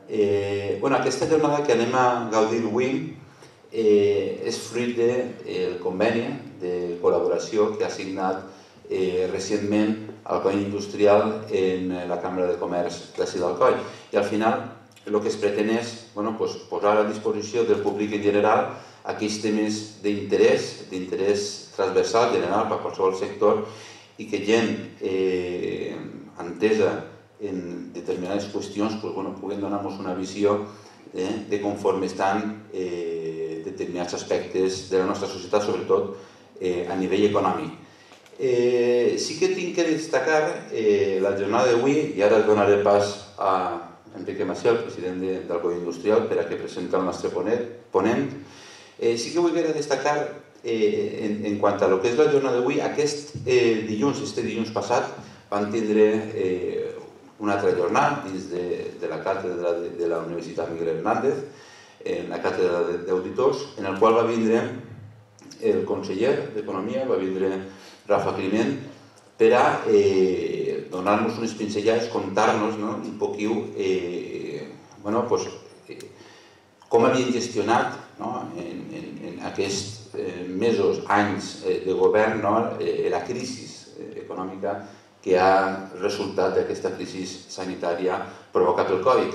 Aquesta jornada que anem a gaudir avui és fruit del conveni de col·laboració que ha signat recentment el Coll Industrial en la Cambra de Comerç d'ací d'Alcoi. I al final el que es pretén és posar a disposició del públic en general aquells temes d'interès transversal, general, per a qualsevol sector, i que gent entesa en determinades qüestions puguin donar-nos una visió de conforme estan determinats aspectes de la nostra societat, sobretot a nivell econòmic. Sí que tinc que destacar la jornada d'avui, i ara donaré pas a Enrique Macià, el president del Coll Industrial, per a que presenta el nostre ponent. Sí que vull destacar, en quant a lo que és la jornada d'avui, aquest dilluns passat, van tindre una altra jornada dins de la càtedra de la Universitat Miguel Hernández, en la càtedra d'auditors, en el qual va vindre el conseller d'Economia, va vindre Rafa Climent, per a donar-nos unes pinzellades, contar-nos un poquiu com havien gestionat en aquests mesos, anys de govern, la crisi econòmica que ha resultat d'aquesta crisi sanitària provocada pel Covid.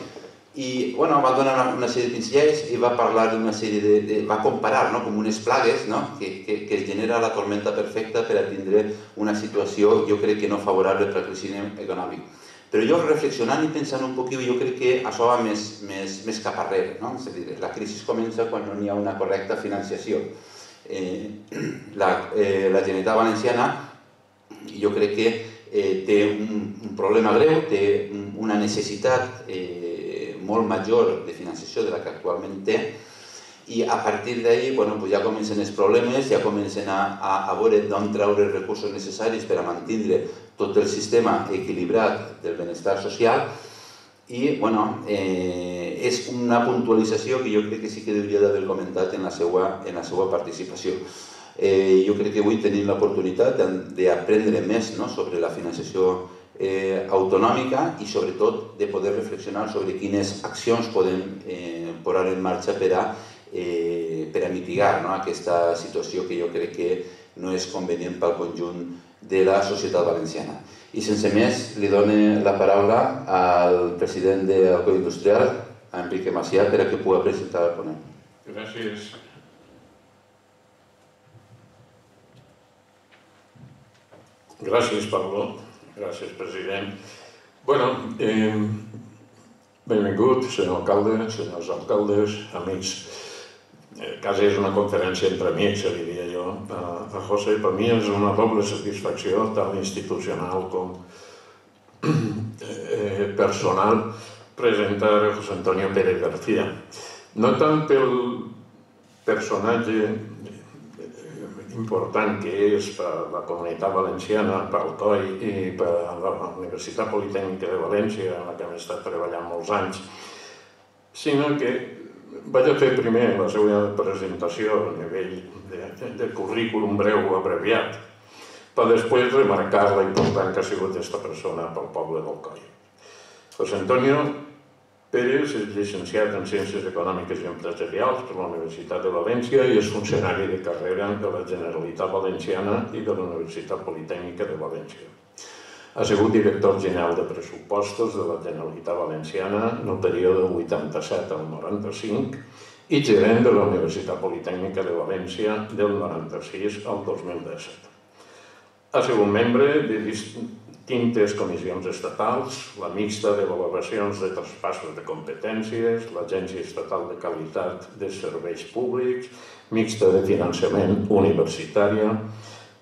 I va donar una sèrie de pinzellades i va parlar d'una sèrie de... va comparar com unes plagues que es genera la tormenta perfecta per a tindre una situació, jo crec que no favorable per al creixement econòmic. Però jo reflexionant i pensant un poquet, jo crec que això va més cap arrere. És a dir, la crisi comença quan no hi ha una correcta financiació. La Generalitat Valenciana, jo crec que té un problema greu, té una necessitat molt major de financiació de la que actualment té, i a partir d'ahir ja comencen els problemes, ja comencen a veure d'on treure els recursos necessaris per a mantenir tot el sistema equilibrat del benestar social, i és una puntualització que jo crec que sí que hauria d'haver comentat en la seva participació. Jo crec que avui tenim l'oportunitat d'aprendre més sobre la financiació autonòmica i sobretot de poder reflexionar sobre quines accions podem posar en marxa per a mitigar aquesta situació que jo crec que no és convenient pel conjunt de la societat valenciana. I sense més, li dono la paraula al president del Coll Industrial, a Enrique Macià, per a que pugui presentar el ponent. Gràcies. Gràcies, Pablo. Gràcies, president. Benvingut, senyor alcalde, senyors alcaldes, amics. Quasi és una conferència entre amics, diria jo, a José. Per mi és una doble satisfacció, tant institucional com personal, presentar a José Antonio Pérez García. No tant pel personatge important que és per a la comunitat valenciana, per al COI i per a la Universitat Politècnica de València, en la que hem estat treballant molts anys, sinó que vaig a fer primer la seva presentació a nivell de currículum breu o abreviat, per després remarcar la important que ha sigut aquesta persona pel poble del COI. José Antonio Pérez és llicenciat en Ciències Econòmiques i Empresarials per la Universitat de València i és funcionari de carrera de la Generalitat Valenciana i de la Universitat Politècnica de València. Ha sigut director general de pressupostos de la Generalitat Valenciana en el període del 87 al 95 i gerent de la Universitat Politècnica de València del 96 al 2017. Ha sigut membre de distintes comissions estatals, la mixta de valoracions de traspassos de competències, l'Agència Estatal de Qualitat de Serveis Públics, mixta de finançament universitària,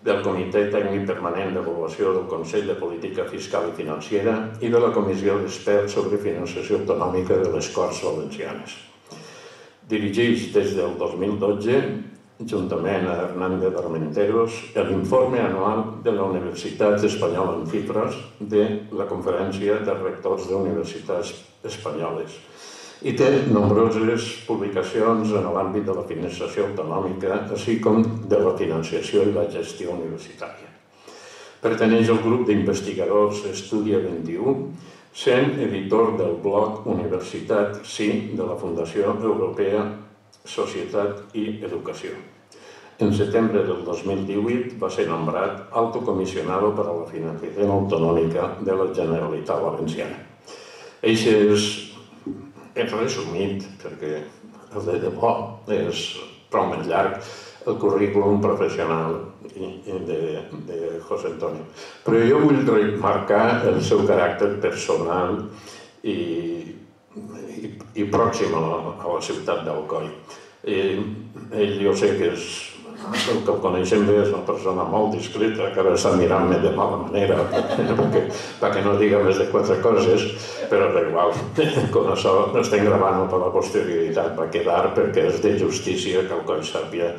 del Comitè Tècnic Permanent d'Avaluació del Consell de Política Fiscal i Financera i de la Comissió d'Experts sobre Financiació Autonòmica de les Corts Valencianes. Dirigeix des del 2012, juntament a Hernández Armenteros, l'informe anual de la Universitat Espanyola en Xifres de la Conferència de Rectors d'Universitats Espanyoles i té nombroses publicacions en l'àmbit de la finançació autonòmica, així com de la financiació i la gestió universitària. Pertaneix al grup d'investigadors Estudia 21, sent editor del blog Universitat Sí de la Fundació Europea Societat i Educació. En setembre del 2018 va ser nombrat Alto Comisionado para la Financiación Autonómica de la Generalitat Valenciana. Això és resumit, perquè el de debò és prou més llarg, el currículum professional de José Antonio. Però jo vull remarcar el seu caràcter personal i pròxim a la ciutat d'Alcoi. Ell, jo sé que és el que el coneixem bé, és una persona molt discreta, que ara està mirant-me de mala manera perquè no diga més de 4 coses, però és igual, com això no estem gravant per la posterioritat, va quedar perquè és de justícia que Alcoi sàpiga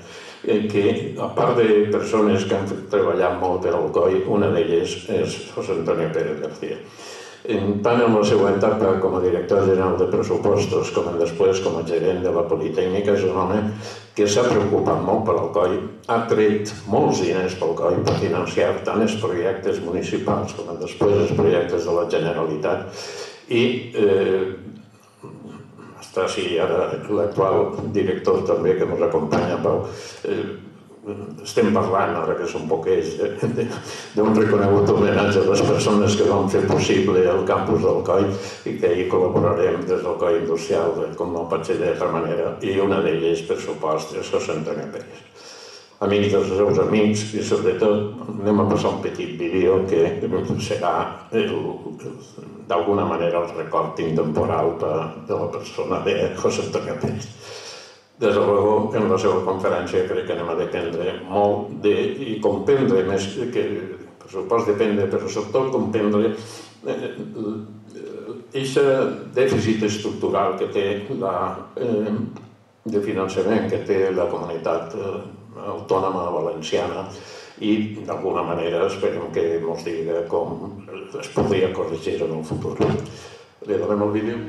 que, a part de persones que han treballat molt per Alcoi, una d'elles és José Antonio Pérez García. Tant en la seva etapa com a director general de pressupostos com després com a gerent de la Politècnica, és un home que s'ha preocupat molt per Alcoi, ha tret molts diners per Alcoi per financiar tant els projectes municipals com després els projectes de la Generalitat i està així ara l'actual director també que ens acompanya, Pau. Estem parlant, ara que és un poc ells, d'un reconegut homenatge a les persones que van fer possible el campus d'Alcoi i que hi col·laborarem des d'Alcoi Industrial, com no pot ser d'altra manera, i una d'elles, per supost, és José Antonio Pérez. Amics dels seus amics i, sobretot, anem a passar un petit vídeo que serà, d'alguna manera, el record intemporal de la persona de José Antonio Pérez. Des de luego, en la seva conferència crec que anem a dependre molt i comprendre més que, per supost, dependre, però sobretot comprendre aquest dèficit estructural que té de finançament que té la comunitat autònoma valenciana i, d'alguna manera, esperem que ens digui com es podria corregir en el futur. Li donem el vídeo.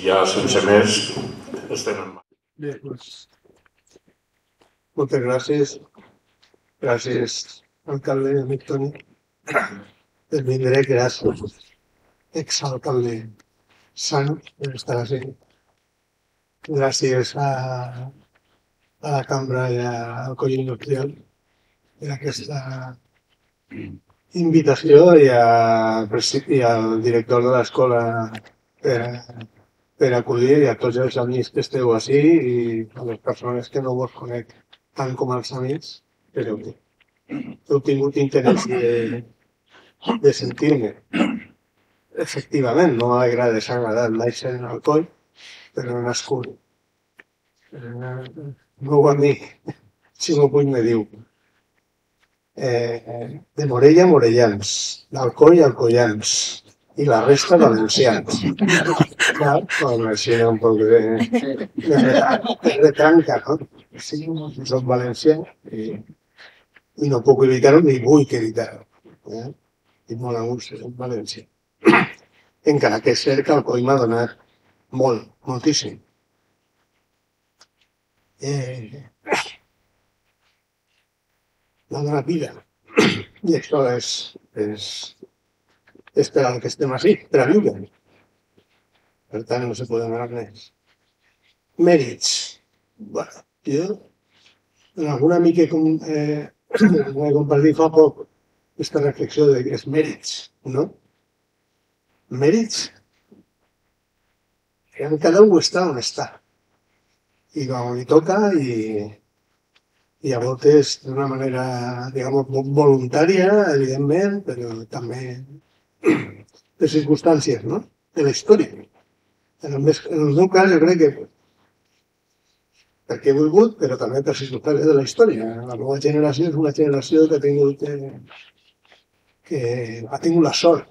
ja sense més estem en mà. Bé, doncs, moltes gràcies. Gràcies, alcalde, amic Toni, per vindre. Gràcies, exalcalde Sant, per estar així. Gràcies a la cambra i al Coll Industrial per aquesta invitació i al director de l'escola per acudir, i a tots els amics que esteu així i a les persones que no vos conec tant com els amics, però que heu tingut interès de sentir-me. Efectivament, no m'ha desagradat néixer en Alcoi, però he nascut. Meu amic Ximo Puig me diu de Morella, morellans, d'Alcoi, alcoians, i la resta valencians. Com així un poc de retranca, no? Sí, soc valencià i no puc evitar-ho ni vull evitar-ho. Tinc molt a gust en València. Encara que és cert que Alcoi m'ha donat molt, moltíssim. M'ha donat vida. I això és per al que estem així, per a viure. Per tant, no se pot demanar més. Mèrits. Bueno, jo, en algun amic que he compartit fa poc aquesta reflexió de que és mèrits, no? Mèrits, cada un està on està. I quan li toca, i a voltes d'una manera, diguem, voluntària, evidentment, però també de circumstàncies, no? De la història. En el meu cas, jo crec que perquè he volgut, però també per circumstàncies de la història. La meva generació és una generació que ha tingut la sort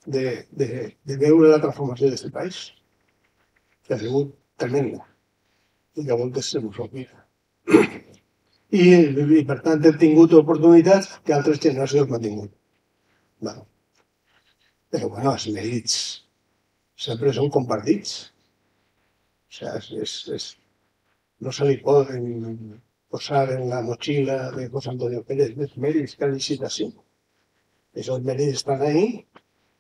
de veure la transformació d'aquest país, que ha sigut tremenda i que a voltes se mos oblida. I per tant hem tingut oportunitats que altres generacions no han tingut. Però bueno, els mèrits sempre són compartits. O sigui, no se li poden posar en la motxilla de José Antonio Pérez els mèrits que licitació. Aquests mèrits estan ahí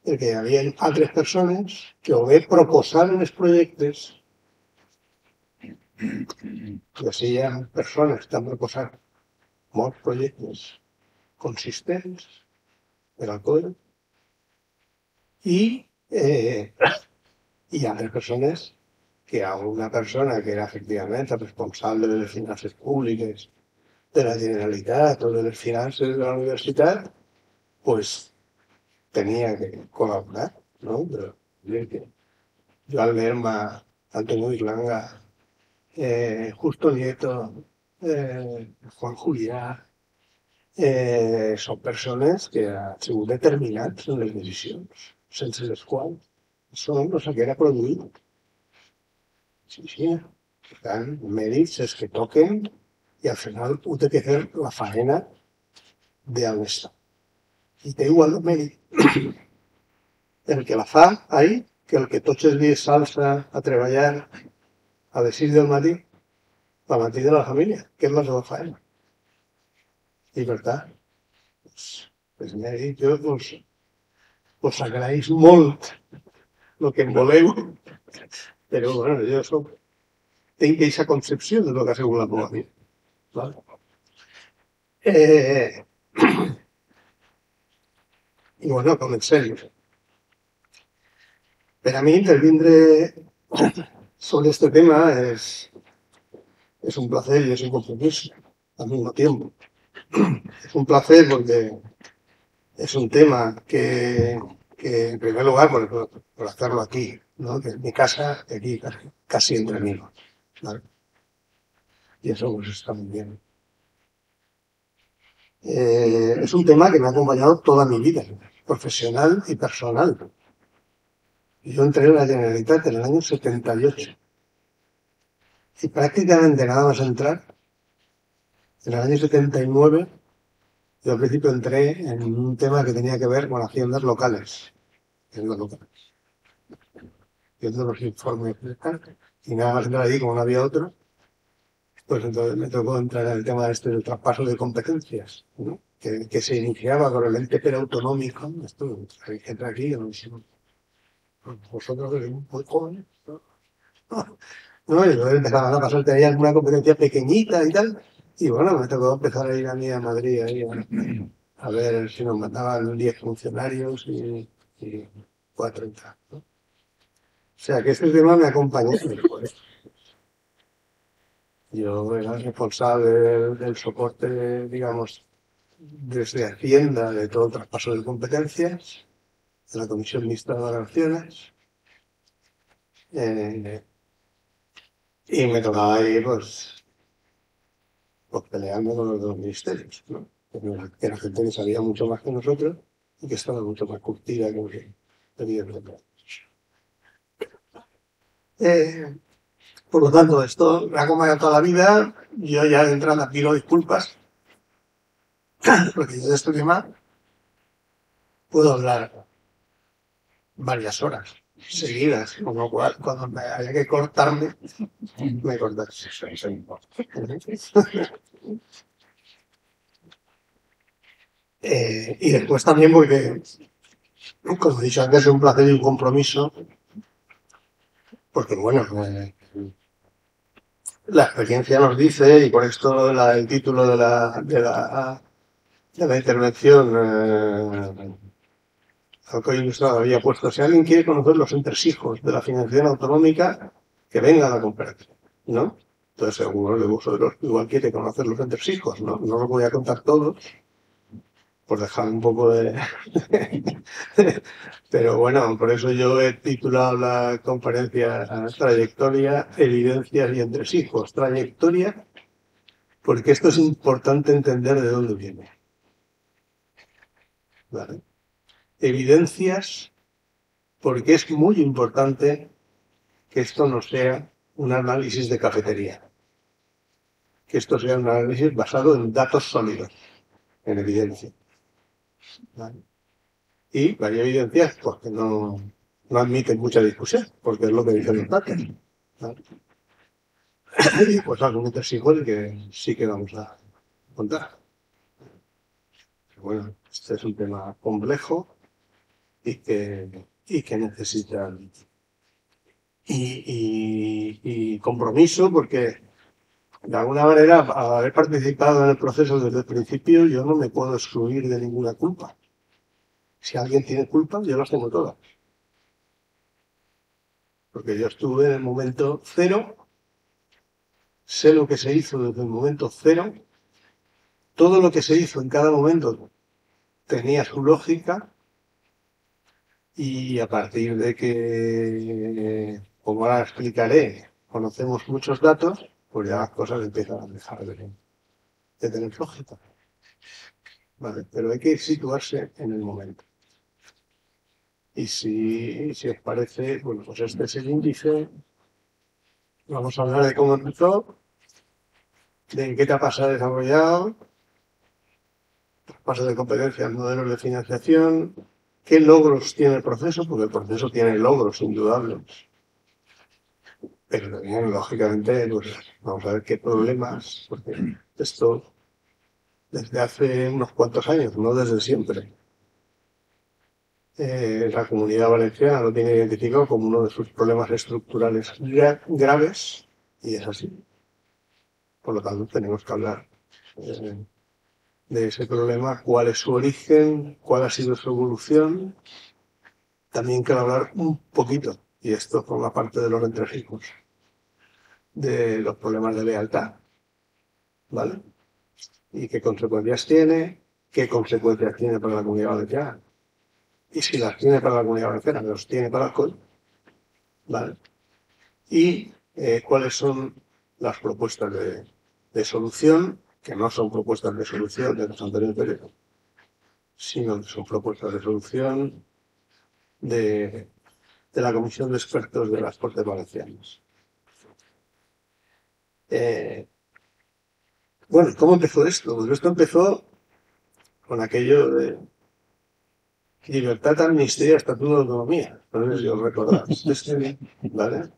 perquè hi havia altres persones que o bé proposaven els projectes, i així hi ha persones que han proposat molts projectes consistents per al COE, i altres persones que hi ha una persona que era efectivament el responsable de les finances públiques de la Generalitat o de les finances de la universitat, doncs tenia que col·laborar, no? Però Joan Lerma, Antonio Irlanga, Justo Nieto, Juan Julià, són persones que han sigut determinants en les decisions, sense les quals això no s'haguera produït. Sí. Per tant, mèrits és que toquen i al final ho té que fer la faena d'on està. I té igual de mèrit el que la fa ahí que el que tots els dies s'alça a treballar a les 6 del matí, al matí de la família, que és la seva faena. I per tant, els mèrits, jo us agraeix molt el que em voleu, però bueno, jo tinc aquesta concepció de lo que ha sigut la meva vida. I bueno, comencem. Per a mi, intervindre sobre este tema es un placer y es un compromiso al mismo tiempo. Es un placer porque es un tema que en primer lugar, por hacerlo aquí, ¿no? Que en mi casa, aquí, casi entre amigos, ¿vale? Y eso pues está muy bien. Es un tema que me ha acompañado toda mi vida, profesional y personal. Yo entré en la Generalitat en el año 78. Y prácticamente nada más entrar, en el año 79, yo al principio entré en un tema que tenía que ver con haciendas locales. viendo los informes y nada más entrar allí, como no había otro, pues entonces me tocó entrar en el tema del traspaso de competencias, ¿no? Que se iniciaba con el ente perautonómico. Esto hay que entrar aquí, vosotros que sois muy jóvenes, ¿no? ¿No? Y luego empezaban a pasarte ahí alguna competencia pequeñita y tal. Y bueno, me tocó empezar a ir a mí a Madrid ahí a ver si nos mandaban 10 funcionarios y 4 y tal, ¿no? O sea que este tema me acompañó. Pues, yo era responsable del soporte, digamos, desde Hacienda, de todo el traspaso de competencias, de la Comisión Mixta de Valoraciones, y me tocaba ahí, pues peleando con los dos ministerios, ¿no? Que era gente que sabía mucho más que nosotros y que estaba mucho más curtida que nosotros, evidentemente. Por lo tanto, esto me ha acompañado toda la vida. Yo ya de entrada pido disculpas, porque yo de este tema puedo hablar varias horas seguidas, con lo cual cuando me haya que cortarme, me cortaré. Y después también porque, como he dicho antes, es un placer y un compromiso, porque bueno, la experiencia nos dice, y por esto el título de la intervención, Alcoy Ilustrado había puesto: si alguien quiere conocer los entresijos de la financiación autonómica, que venga a la conferencia, ¿no? Entonces, alguno de vosotros igual quiere conocer los entresijos, ¿no? No lo voy a contar todos, por dejar un poco de... Pero bueno, por eso yo he titulado la conferencia Trayectoria, Evidencias y Entresijos. Trayectoria, porque esto es importante entender de dónde viene. ¿Vale? Evidencias, porque es muy importante que esto no sea un análisis de cafetería, que esto sea un análisis basado en datos sólidos, en evidencia. ¿Vale? Y hay evidencias porque no admiten mucha discusión, porque es lo que dicen los datos. ¿Vale? Y pues argumentos igual que sí que vamos a contar. Pero bueno, este es un tema complejo y que necesita y compromiso, porque de alguna manera, al haber participado en el proceso desde el principio, yo no me puedo excluir de ninguna culpa. Si alguien tiene culpa, yo las tengo todas. Porque yo estuve en el momento cero, sé lo que se hizo desde el momento cero, todo lo que se hizo en cada momento tenía su lógica, y a partir de que, como ahora explicaré, conocemos muchos datos, pues ya las cosas empiezan a dejar de tener lógica. Vale, pero hay que situarse en el momento. Y si os parece, bueno, pues este es el índice. Vamos a hablar de cómo empezó, de en qué etapa se ha desarrollado, pasos de competencias, modelos de financiación, qué logros tiene el proceso, porque el proceso tiene logros indudables. Pero también, lógicamente, pues vamos a ver qué problemas, porque esto desde hace unos cuantos años, no desde siempre. La Comunidad Valenciana lo tiene identificado como uno de sus problemas estructurales graves, y es así. Por lo tanto, tenemos que hablar de ese problema, cuál es su origen, cuál ha sido su evolución. También quiero hablar un poquito, y esto forma parte de los entresijos, de los problemas de lealtad, ¿vale? Y qué consecuencias tiene para la Comunidad Valenciana. Y si las tiene para la Comunidad Valenciana, los tiene para el COI, ¿vale? Y cuáles son las propuestas de solución, que no son propuestas de solución de los anteriores periodos, sino que son propuestas de solución de la Comisión de Expertos de las Cortes Valencianas. Bueno, ¿cómo empezó esto? Pues esto empezó con aquello de Libertad, amnistía, estatuto de autonomía. No sé si os recordáis. ¿Vale?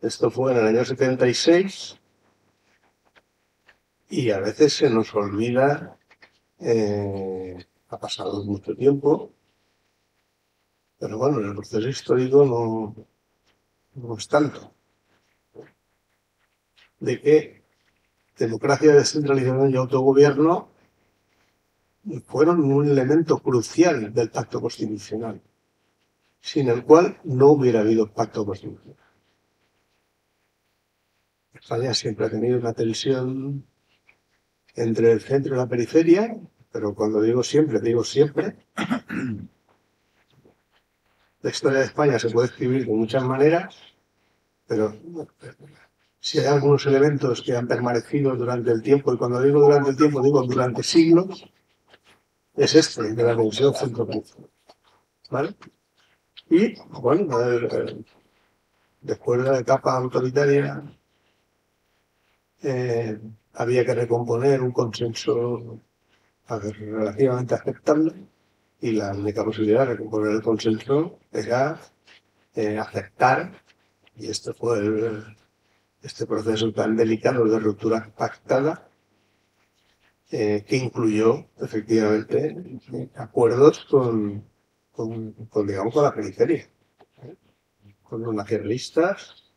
Esto fue en el año 76 y a veces se nos olvida, ha pasado mucho tiempo, pero bueno, en el proceso histórico no es tanto. De que democracia, descentralización y autogobierno fueron un elemento crucial del pacto constitucional, sin el cual no hubiera habido pacto constitucional. España siempre ha tenido una tensión entre el centro y la periferia, pero cuando digo siempre, la historia de España se puede escribir de muchas maneras, pero si hay algunos elementos que han permanecido durante el tiempo, y cuando digo durante el tiempo, digo durante siglos, es este, de la tensión centro-periferia. ¿Vale? Y, bueno, después de la etapa autoritaria, había que recomponer un consenso relativamente aceptable, y la única posibilidad de recomponer el consenso era aceptar, y este fue este proceso tan delicado de ruptura pactada, que incluyó efectivamente acuerdos con la periferia, con los nacionalistas,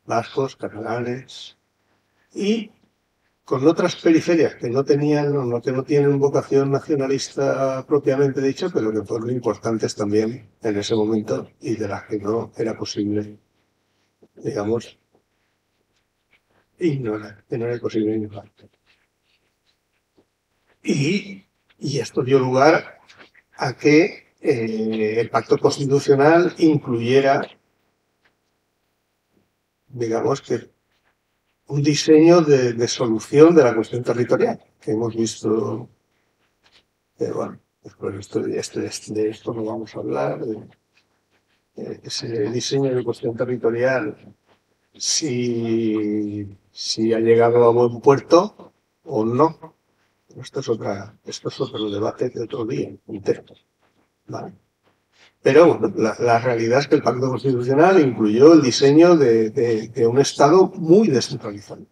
vascos, catalanes, y con otras periferias que no tienen vocación nacionalista propiamente dicha, pero que fueron importantes también en ese momento y de las que no era posible, digamos, ignorar, que no era posible ignorar. Y esto dio lugar a que el pacto constitucional incluyera, digamos, que un diseño de solución de la cuestión territorial, que hemos visto, bueno, después de esto no vamos a hablar, ese diseño de cuestión territorial, si ha llegado a buen puerto o no. Esto es otro debate de otro día, entero. ¿Vale? Pero bueno, la realidad es que el pacto constitucional incluyó el diseño de un Estado muy descentralizado,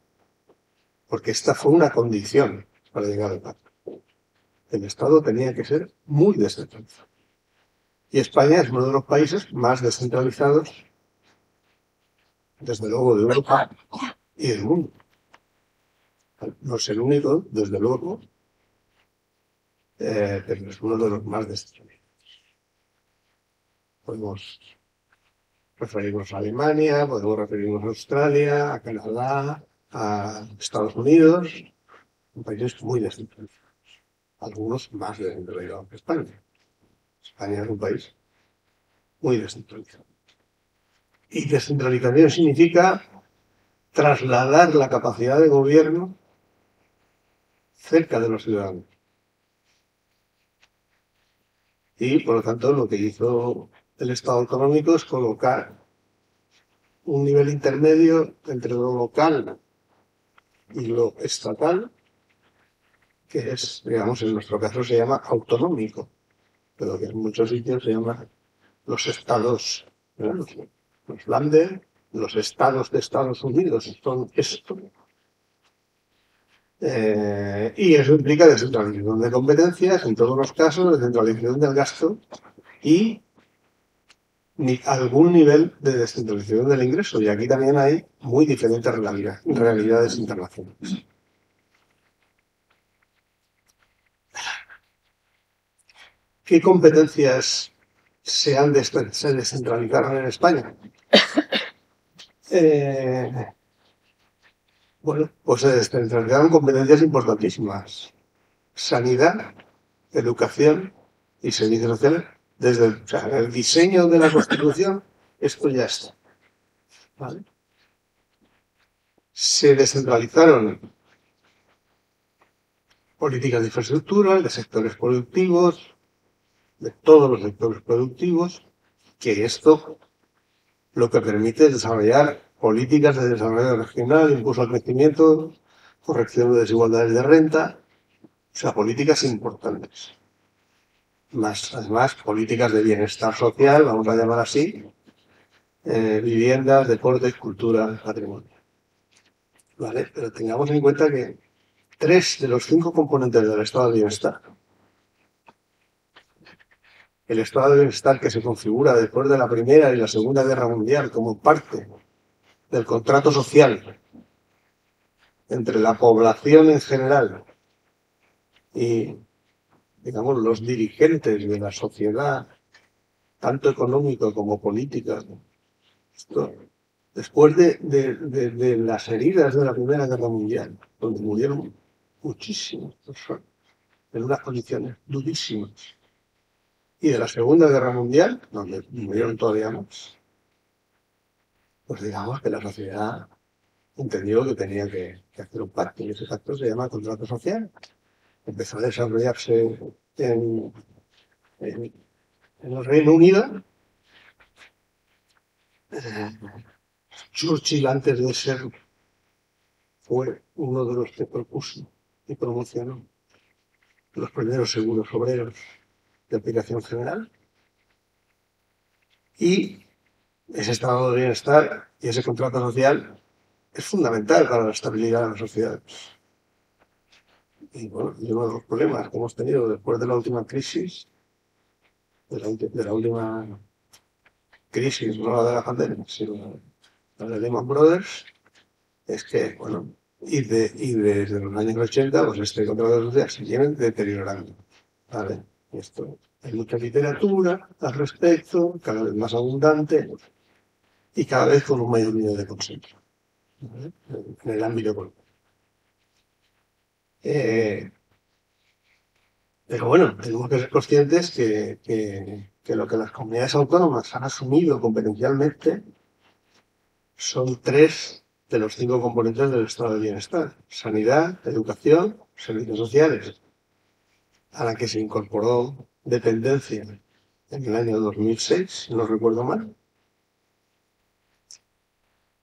porque esta fue una condición para llegar al pacto. El Estado tenía que ser muy descentralizado. Y España es uno de los países más descentralizados, desde luego, de Europa y del mundo. No es el único, desde luego, pero es uno de los más descentralizados. Podemos referirnos a Alemania, podemos referirnos a Australia, a Canadá, a Estados Unidos, son países muy descentralizados. Algunos más descentralizados que España. España es un país muy descentralizado. Y descentralización significa trasladar la capacidad de gobierno cerca de los ciudadanos. Y, por lo tanto, lo que hizo el Estado autonómico es colocar un nivel intermedio entre lo local y lo estatal, que es, digamos, en nuestro caso se llama autonómico, pero que en muchos sitios se llama los estados, los Länder, los estados de Estados Unidos, son esto. Y eso implica descentralización de competencias, en todos los casos, descentralización del gasto y algún nivel de descentralización del ingreso. Y aquí también hay muy diferentes realidades internacionales. ¿Qué competencias se descentralizaron en España? Bueno, pues se descentralizaron competencias importantísimas. Sanidad, educación y servicios sociales. Desde el diseño de la Constitución, esto ya está. ¿Vale? Se descentralizaron políticas de infraestructura, de sectores productivos, de todos los sectores productivos, que esto lo que permite es desarrollar políticas de desarrollo regional, impulso al crecimiento, corrección de desigualdades de renta, o sea, políticas importantes. más además políticas de bienestar social, vamos a llamar así, viviendas, deportes, cultura, patrimonio. ¿Vale? Pero tengamos en cuenta que 3 de los 5 componentes del estado de bienestar, el estado de bienestar que se configura después de la Primera y la Segunda Guerra Mundial como parte del contrato social entre la población en general y, digamos, los dirigentes de la sociedad, tanto económico como política, esto, después de las heridas de la Primera Guerra Mundial, donde murieron muchísimas personas en unas condiciones durísimas, y de la Segunda Guerra Mundial, donde murieron todavía más, pues digamos que la sociedad entendió que tenía que hacer un pacto, y ese pacto se llama contrato social. Empezó a desarrollarse en el Reino Unido. Churchill, antes de ser, fue uno de los que propuso y promocionó los primeros seguros obreros de aplicación general. Y ese estado de bienestar y ese contrato social es fundamental para la estabilidad de las sociedades. Y bueno, y uno de los problemas que hemos tenido después de la última crisis, de la última crisis, no la de la pandemia, sino la de Lehman Brothers, es que, bueno, y desde los años 80, pues este contrato social se viene deteriorando. ¿Vale? Y esto, hay mucha literatura al respecto, cada vez más abundante y cada vez con un mayor nivel de consenso, ¿vale? En el ámbito económico. Pero bueno, tenemos que ser conscientes que lo que las comunidades autónomas han asumido competencialmente son 3 de los 5 componentes del estado de bienestar: sanidad, educación, servicios sociales, a la que se incorporó dependencia en el año 2006, si no recuerdo mal,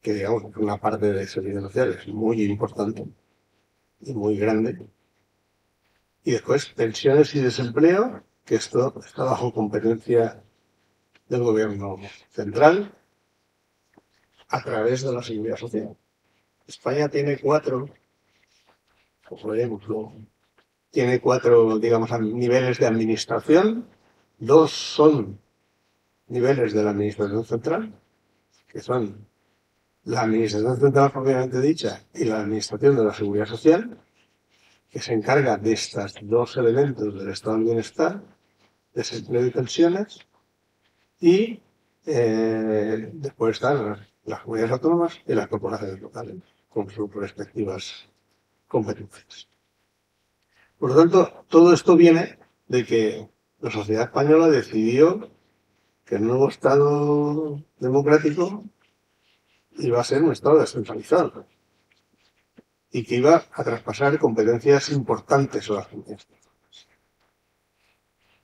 que digamos que una parte de servicios sociales muy importante y muy grande. Y después pensiones y desempleo, que esto está bajo competencia del gobierno central a través de la seguridad social. España tiene 4, pues veremos luego, tiene 4, digamos, niveles de administración. 2 son niveles de la administración central, que son la administración central propiamente dicha y la administración de la seguridad social, que se encarga de estos 2 elementos del estado del bienestar, desempleo y pensiones, y después están las comunidades autónomas y las corporaciones locales, con sus respectivas competencias. Por lo tanto, todo esto viene de que la sociedad española decidió que el nuevo Estado democrático iba a ser un Estado descentralizado y que iba a traspasar competencias importantes a las comunidades.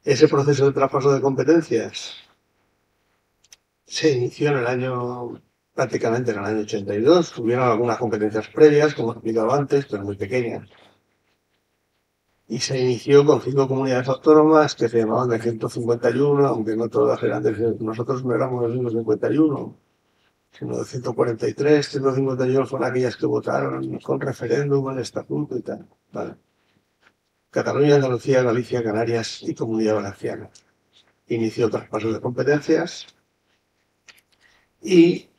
Ese proceso de traspaso de competencias se inició prácticamente en el año 82. Hubieron algunas competencias previas, como he explicado antes, pero muy pequeñas. Y se inició con 5 comunidades autónomas que se llamaban de 151, aunque no todas eran nosotros no éramos de 151, sino de 143. 151 fueron aquellas que votaron con referéndum el estatuto y tal. ¿Vale? Cataluña, Andalucía, Galicia, Canarias y Comunidad Valenciana. Inició traspaso de competencias y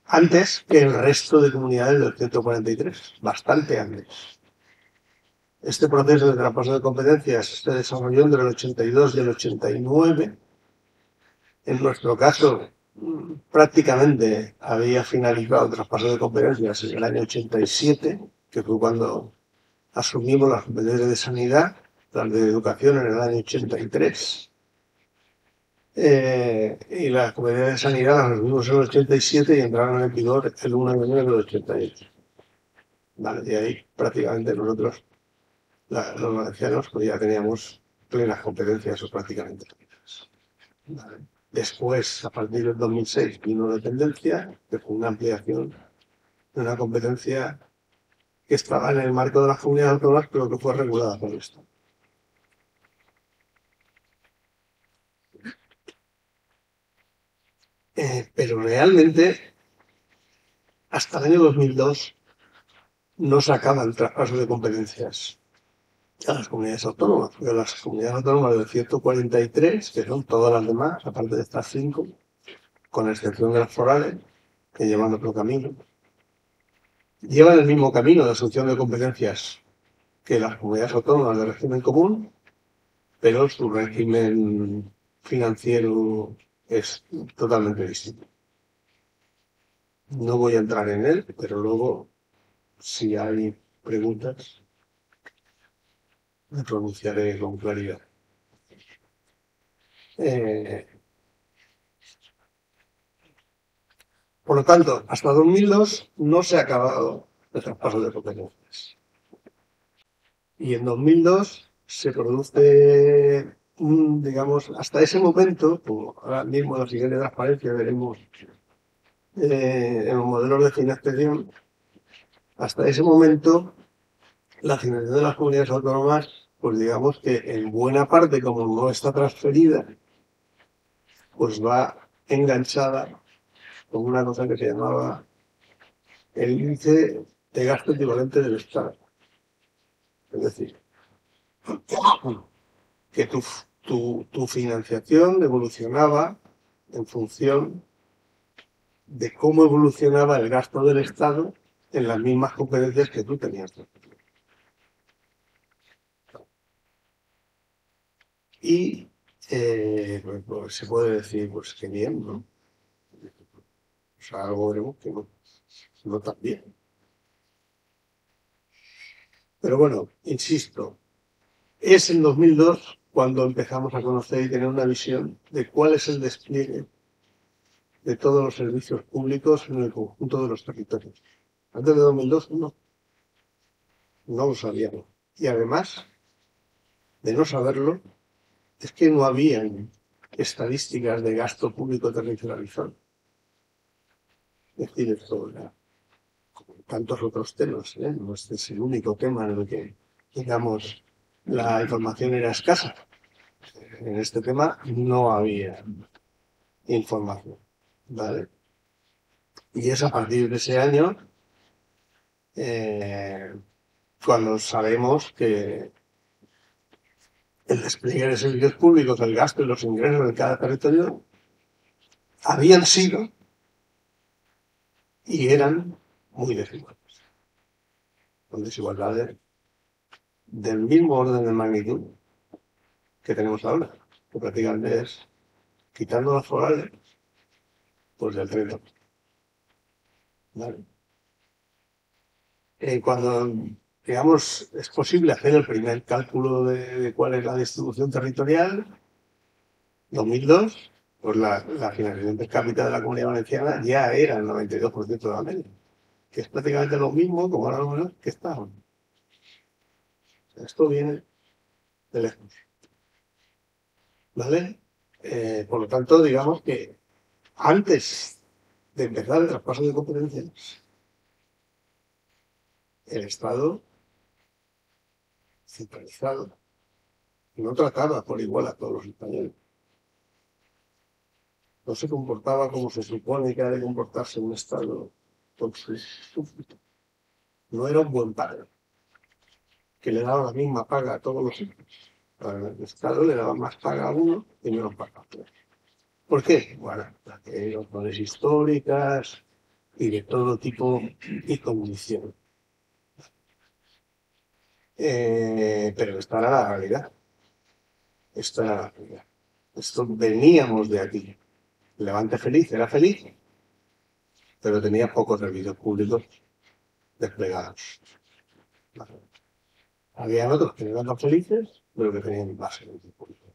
antes que el resto de comunidades del 143, bastante antes. Este proceso de traspaso de competencias se desarrolló entre el 82 y el 89. En nuestro caso, prácticamente había finalizado el traspaso de competencias en el año 87, que fue cuando asumimos las competencias de sanidad, las de educación en el año 83. Y las competencias de sanidad las asumimos en el 87 y entraron en vigor el 1 de enero del 88. Vale, y ahí prácticamente nosotros, los valencianos, pues ya teníamos plenas competencias o prácticamente plenas. Vale. Después, a partir del 2006, vino la dependencia, que fue una ampliación de una competencia que estaba en el marco de las comunidades autónomas, pero que fue regulada por esto. Pero realmente, hasta el año 2002, no se acaba el traspaso de competencias a las comunidades autónomas, porque las comunidades autónomas del 143, que son todas las demás, aparte de estas 5, con excepción de las forales, que llevan otro camino, llevan el mismo camino de asunción de competencias que las comunidades autónomas de régimen común, pero su régimen financiero es totalmente distinto. No voy a entrar en él, pero luego, si hay preguntas, me pronunciaré con claridad. Por lo tanto, hasta 2002 no se ha acabado el traspaso de competencias. Y en 2002 se produce, digamos, hasta ese momento, como ahora mismo en la siguiente transparencia veremos en los modelos de financiación, hasta ese momento la financiación de las comunidades autónomas, pues digamos que en buena parte, como no está transferida, pues va enganchada con una cosa que se llamaba el índice de gasto equivalente del Estado. Es decir, que tu financiación evolucionaba en función de cómo evolucionaba el gasto del Estado en las mismas competencias que tú tenías. Y pues se puede decir, pues qué bien, ¿no? O sea, algo veremos que no tan bien. Pero bueno, insisto, es en 2002 cuando empezamos a conocer y tener una visión de cuál es el despliegue de todos los servicios públicos en el conjunto de los territorios. Antes de 2002 no lo sabíamos. Y además de no saberlo, es que no habían estadísticas de gasto público territorializado. Es decir, esto era como tantos otros temas, ¿eh? No este es el único tema en el que, digamos, la información era escasa. En este tema no había información, ¿vale? Y es a partir de ese año cuando sabemos que el despliegue de servicios públicos, el gasto y los ingresos de cada territorio habían sido y eran muy desiguales. Con desigualdades del mismo orden de magnitud que tenemos ahora, que prácticamente es, quitando las forales, pues del 30%. ¿Vale? Cuando, digamos, es posible hacer el primer cálculo de cuál es la distribución territorial, 2002, pues la financiación per cápita de la Comunidad Valenciana ya era el 92% de la media, que es prácticamente lo mismo como ahora menos que está. Esto viene de lejos. ¿Vale? Por lo tanto, digamos que antes de empezar el traspaso de competencias, el Estado centralizado no trataba por igual a todos los españoles. No se comportaba como se supone que ha de comportarse un Estado con sus súbditos. No era un buen padre, que le daba la misma paga a todos los hijos. El Estado le daba más paga a uno y menos paga a otro. ¿Por qué? Bueno, hay razones históricas y de todo tipo y condición. Pero esta era la realidad. Esta era la realidad. Esto veníamos de aquí. Levante feliz era feliz, pero tenía pocos servicios públicos desplegados. Había otros que no eran tan felices, pero que tenían más servicios públicos.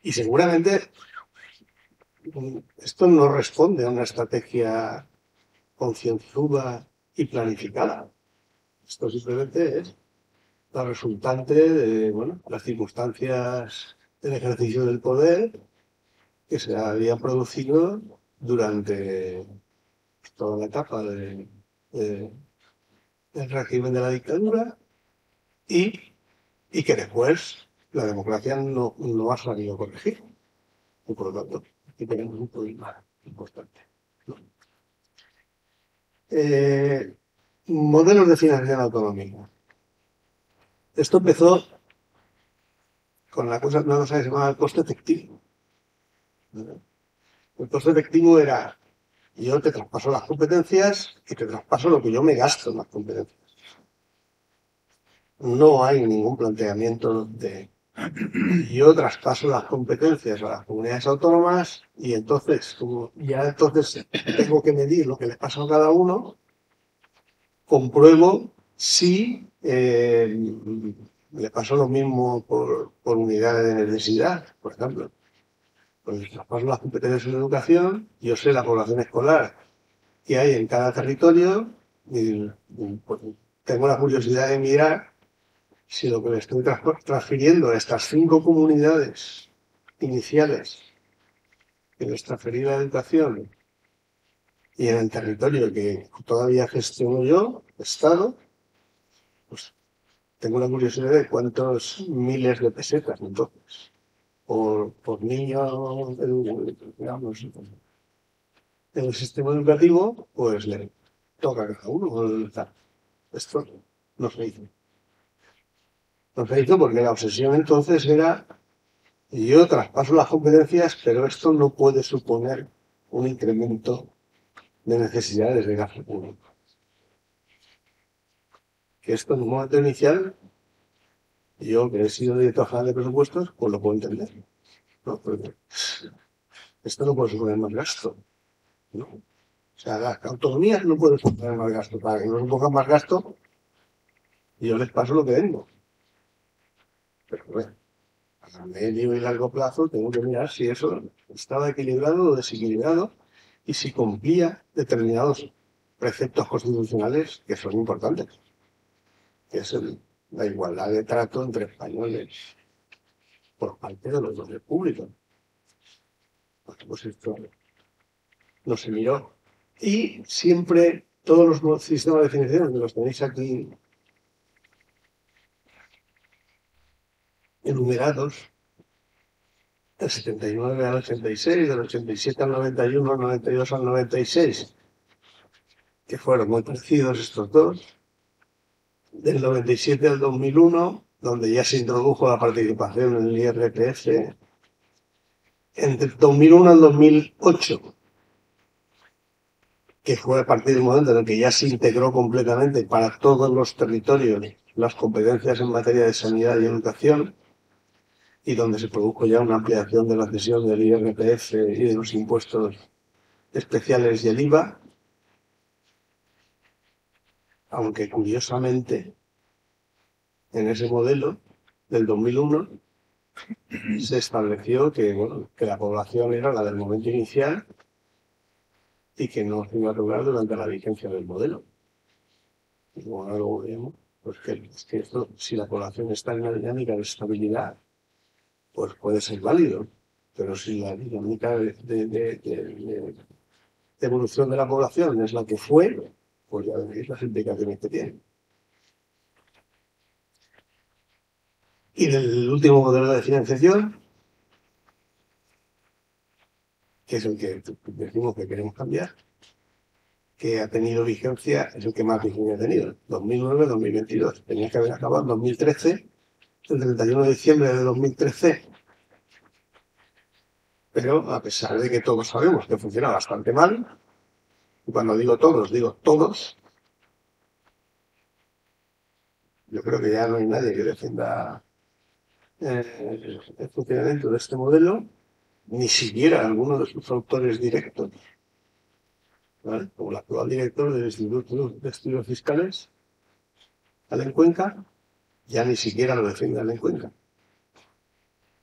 Y seguramente esto no responde a una estrategia concienzuda y planificada. Esto simplemente es la resultante de las circunstancias del ejercicio del poder que se habían producido durante toda la etapa del régimen de la dictadura y que después la democracia no ha sabido corregir. Y por lo tanto, aquí tenemos un problema importante, ¿no? Modelos de financiación autonómica. Esto empezó con una cosa que se llamaba el coste efectivo. El coste efectivo era: yo te traspaso las competencias y te traspaso lo que yo me gasto en las competencias. No hay ningún planteamiento de yo traspaso las competencias a las comunidades autónomas y entonces, como ya entonces tengo que medir lo que les pasa a cada uno, compruebo si le pasó lo mismo por unidades de necesidad, por ejemplo. Pues traspaso las competencias en educación, yo sé la población escolar que hay en cada territorio y pues, tengo la curiosidad de mirar si lo que le estoy transfiriendo a estas 5 comunidades iniciales que les transferí la educación y en el territorio que todavía gestiono yo, Estado, pues tengo la curiosidad de cuántos miles de pesetas entonces por niño, digamos, en el sistema educativo, pues le toca a cada uno. Esto no se hizo. No se hizo porque la obsesión entonces era: yo traspaso las competencias, pero esto no puede suponer un incremento de necesidades de gasto público. Que esto en un momento inicial, yo que he sido director general de presupuestos, pues lo puedo entender, ¿no? Porque esto no puede suponer más gasto, ¿no? O sea, las autonomías no pueden suponer más gasto. Para que no supongan más gasto, yo les paso lo que tengo. Pero bueno, a medio y largo plazo tengo que mirar si eso estaba equilibrado o desequilibrado y si cumplía determinados preceptos constitucionales que son importantes, que es la igualdad de trato entre españoles por parte de los poderes públicos. Pues esto no se miró. Y siempre todos los sistemas de financiación que los tenéis aquí enumerados, del 79 al 86, del 87 al 91, del 92 al 96, que fueron muy parecidos estos dos, del 97 al 2001, donde ya se introdujo la participación en el IRPF, entre el 2001 al 2008, que fue a partir del momento en el que ya se integró completamente para todos los territorios las competencias en materia de sanidad y educación, y donde se produjo ya una ampliación de la cesión del IRPF y de los impuestos especiales y el IVA, aunque curiosamente en ese modelo del 2001 se estableció que, bueno, que la población era la del momento inicial y que no se iba a lograr durante la vigencia del modelo. Y como ahora lo vemos, pues que esto, si la población está en una dinámica de estabilidad, pues puede ser válido, pero si la dinámica de evolución de la población es la que fue, pues ya veréis las implicaciones que tiene. Y del último modelo de financiación, que es el que decimos que queremos cambiar, que ha tenido vigencia, es el que más vigencia ha tenido, 2009-2022. Tenía que haber acabado en 2013, el 31 de diciembre de 2013. Pero a pesar de que todos sabemos que funciona bastante mal, y cuando digo todos, yo creo que ya no hay nadie que defienda el funcionamiento de este modelo, ni siquiera alguno de sus autores directos, ¿vale? Como el actual director del Instituto de Estudios Fiscales, Alain Cuenca, ya ni siquiera lo defiende Alain Cuenca.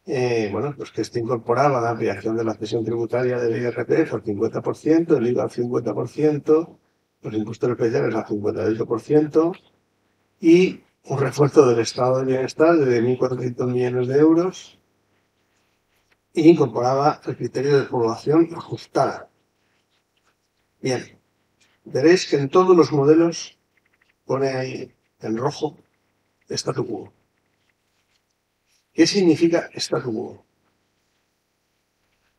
Bueno, pues que esto incorporaba la ampliación de la cesión tributaria del IRPF al 50%, el IVA al 50%, los impuestos especiales al 58% y un refuerzo del estado de bienestar de 1.400 millones de euros, e incorporaba el criterio de población ajustada. Bien, veréis que en todos los modelos pone ahí en rojo statu quo. ¿Qué significa statu quo?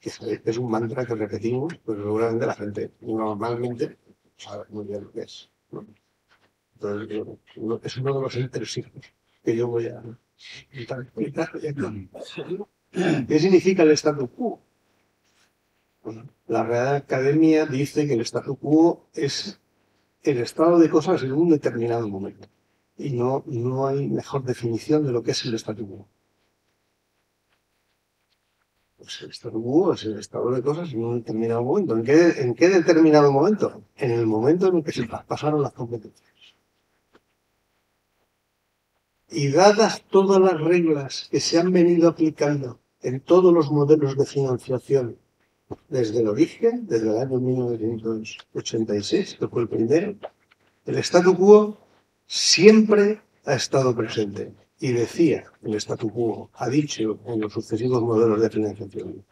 que es un mantra que repetimos, pero seguramente la gente normalmente sabe muy bien lo que es, ¿no? Entonces, es uno de los entresijos que yo voy a intentar explicar. ¿Qué significa el statu quo? Bueno, la Real Academia dice que el statu quo es el estado de cosas en un determinado momento. Y no hay mejor definición de lo que es el statu quo. Pues el statu quo es el estado de cosas en un determinado momento. ¿En qué determinado momento? En el momento en el que se traspasaron las competencias. Y dadas todas las reglas que se han venido aplicando en todos los modelos de financiación desde el origen, desde el año 1986, que fue el primero, el statu quo siempre ha estado presente. Y decía el statu quo, ha dicho en los sucesivos modelos de financiación,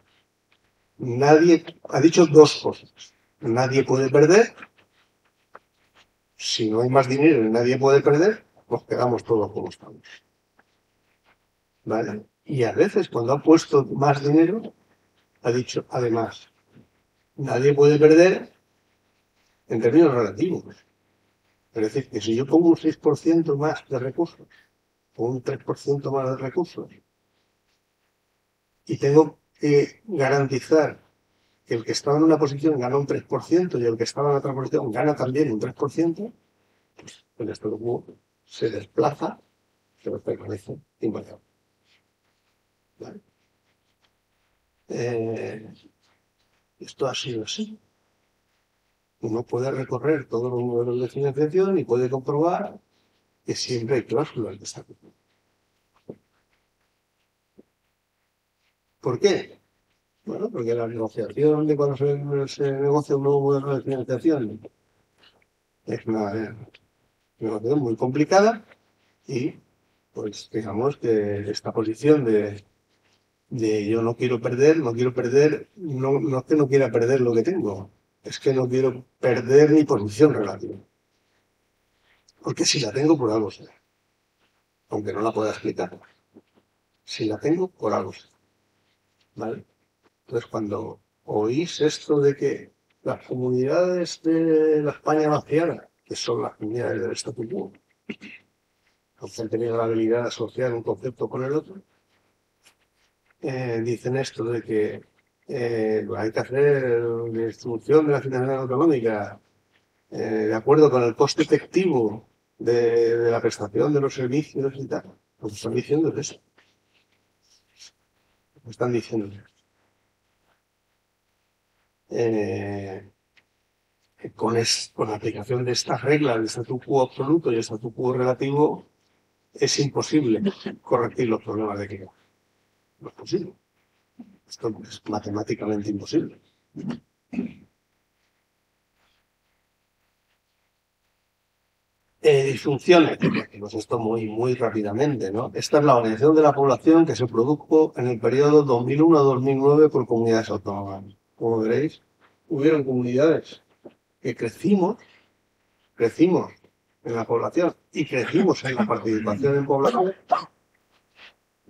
nadie, ha dicho dos cosas. Nadie puede perder. Si no hay más dinero y nadie puede perder, nos quedamos todos como estamos. ¿Vale? Y a veces, cuando ha puesto más dinero, ha dicho, además, nadie puede perder en términos relativos. Es decir, que si yo pongo un 6% más de recursos, o un 3% más de recursos, y tengo que garantizar que el que estaba en una posición gana un 3% y el que estaba en otra posición gana también un 3%, pues el statu quo se desplaza, pero permanece invariable. ¿Vale? Esto ha sido así. Uno puede recorrer todos los modelos de financiación y puede comprobar que siempre hay cláusulas de statu quo. ¿Por qué? Bueno, porque la negociación de cuando se negocia un nuevo modelo de financiación es una negociación muy complicada y, pues, digamos que esta posición de yo no quiero perder, no es que no quiera perder lo que tengo, es que no quiero perder mi posición relativa. Porque si la tengo, por algo será, aunque no la pueda explicar. Si la tengo, por algo será. ¿Vale? Entonces, cuando oís esto de que las comunidades de la España vaciada, que son las comunidades del statu quo, aunque han tenido la habilidad de asociar un concepto con el otro, dicen esto de que hay que hacer la distribución de la financiación autonómica de acuerdo con el coste efectivo de la prestación de los servicios y tal. Pues están diciendo eso. Están diciendo con la aplicación de estas reglas de statu quo absoluto y statu quo relativo, es imposible corregir los problemas de equidad. No es posible. Esto es matemáticamente imposible. Disfunciones. Pues esto muy rápidamente, ¿no? Esta es la organización de la población que se produjo en el periodo 2001-2009 por comunidades autónomas. Como veréis, hubieron comunidades que crecimos en la población y crecimos en la participación en población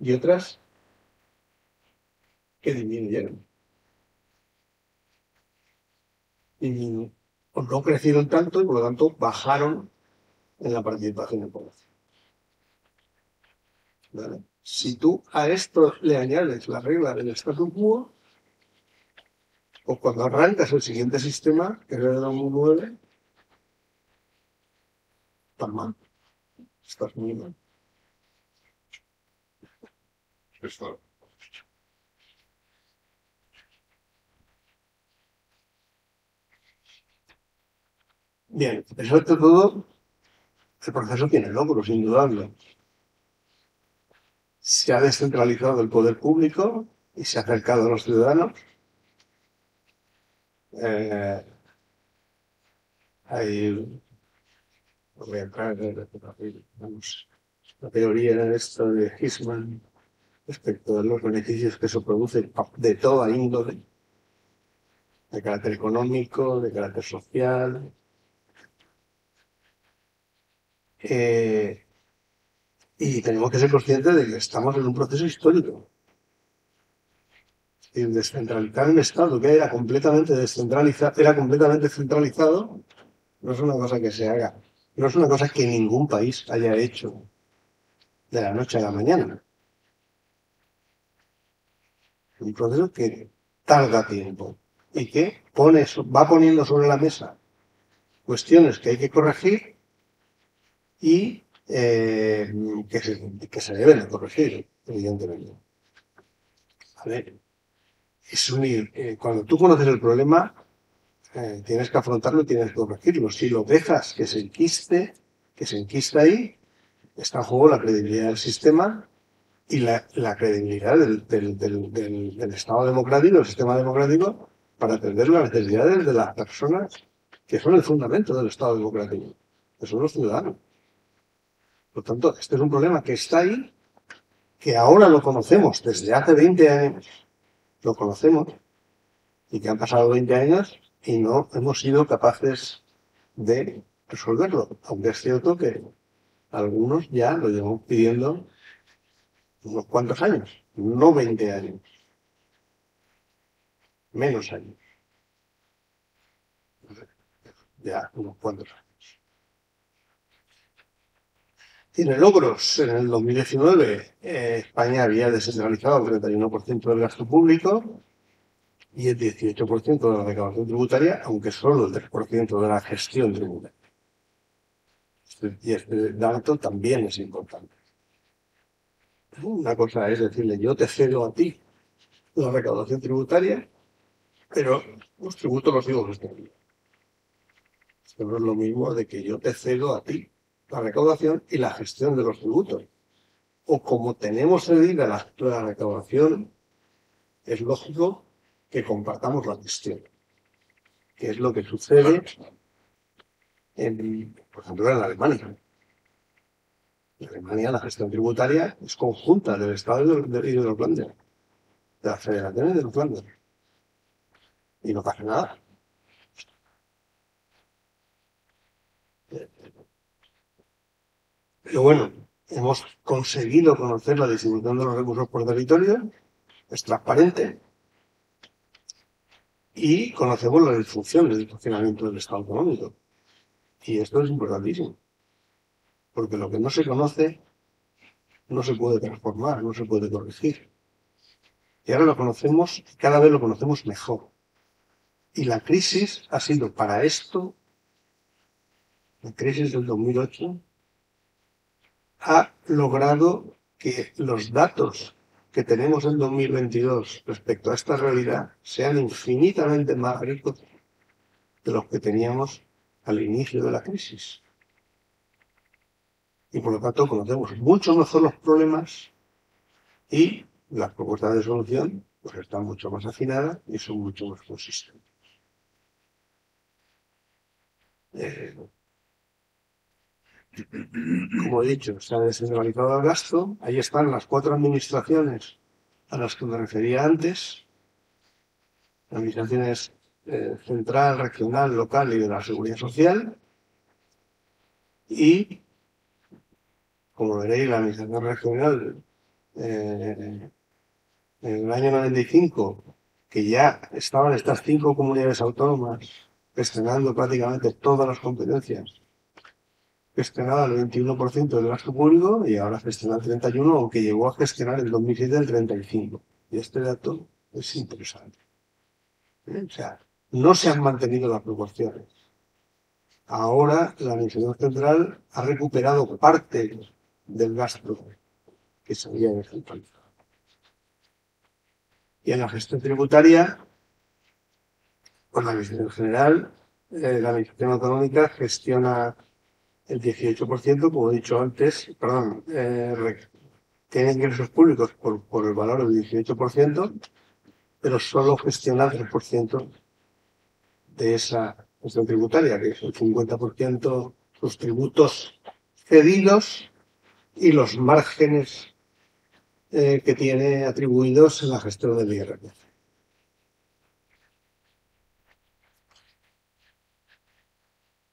y otras que disminuyeron. Y no crecieron tanto y por lo tanto bajaron en la participación en población. ¿Vale? Si tú a esto le añades la regla del statu quo, o cuando arrancas el siguiente sistema, que es el de 2009, estás mal. Estás muy mal. Eso. Bien, eso es todo. El proceso tiene logros, indudable. Se ha descentralizado el poder público y se ha acercado a los ciudadanos. Hay, voy a entrar vamos, la teoría de esto de Hisman respecto a los beneficios que se producen de toda índole, de carácter económico, de carácter social. Y tenemos que ser conscientes de que estamos en un proceso histórico. Y descentralizar un Estado que era completamente centralizado, no es una cosa que se haga, no es una cosa que ningún país haya hecho de la noche a la mañana. Un proceso que tarda tiempo y que va poniendo sobre la mesa cuestiones que hay que corregir y que se deben de corregir, evidentemente. A ver, cuando tú conoces el problema, tienes que afrontarlo y tienes que corregirlo. Si lo dejas que se enquiste ahí, está en juego la credibilidad del sistema y la credibilidad del Estado democrático, del sistema democrático, para atender las necesidades de las personas que son el fundamento del Estado democrático, que son los ciudadanos. Por tanto, este es un problema que está ahí, que ahora lo conocemos desde hace 20 años, lo conocemos, y que han pasado 20 años y no hemos sido capaces de resolverlo, aunque es cierto que algunos ya lo llevamos pidiendo unos cuantos años, no 20 años, menos años, ya unos cuantos años. Tiene logros. En el 2019 España había descentralizado el 31% del gasto público y el 18% de la recaudación tributaria, aunque solo el 3% de la gestión tributaria. Y este dato también es importante. Una cosa es decirle, yo te cedo a ti la recaudación tributaria, pero los tributos los sigo gestionando. Esto no es lo mismo de que yo te cedo a ti la recaudación y la gestión de los tributos. O como tenemos cedida la recaudación, es lógico que compartamos la gestión, que es lo que sucede, por ejemplo, en Alemania. En Alemania la gestión tributaria es conjunta del Estado y de los Länder, de las federaciones de los Länder. Y no pasa nada. Pero bueno, hemos conseguido conocer la distribución de los recursos por territorio, es transparente, y conocemos las disfunciones del funcionamiento del Estado autonómico. Y esto es importantísimo, porque lo que no se conoce no se puede transformar, no se puede corregir. Y ahora lo conocemos, cada vez lo conocemos mejor. Y la crisis ha sido para esto, la crisis del 2008, ha logrado que los datos que tenemos en 2022 respecto a esta realidad sean infinitamente más ricos de los que teníamos al inicio de la crisis. Y por lo tanto conocemos mucho mejor los problemas y las propuestas de solución pues están mucho más afinadas y son mucho más consistentes. Como he dicho, se ha descentralizado el gasto. Ahí están las 4 administraciones a las que me refería antes. Administraciones central, regional, local y de la seguridad social. Y, como veréis, la administración regional en el año 95, que ya estaban estas 5 comunidades autónomas gestionando prácticamente todas las competencias, gestionaba el 21% del gasto público y ahora gestiona el 31%, aunque llegó a gestionar en 2007 el 35%. Y este dato es interesante. O sea, no se han mantenido las proporciones. Ahora la Administración Central ha recuperado parte del gasto que se había descentralizado. Y en la gestión tributaria, pues la Administración General, la Administración Autonómica gestiona el 18%, como he dicho antes, tiene ingresos públicos por el valor del 18%, pero solo gestiona el 3% de esa gestión tributaria, que es el 50% sus tributos cedidos y los márgenes que tiene atribuidos en la gestión del IRPF.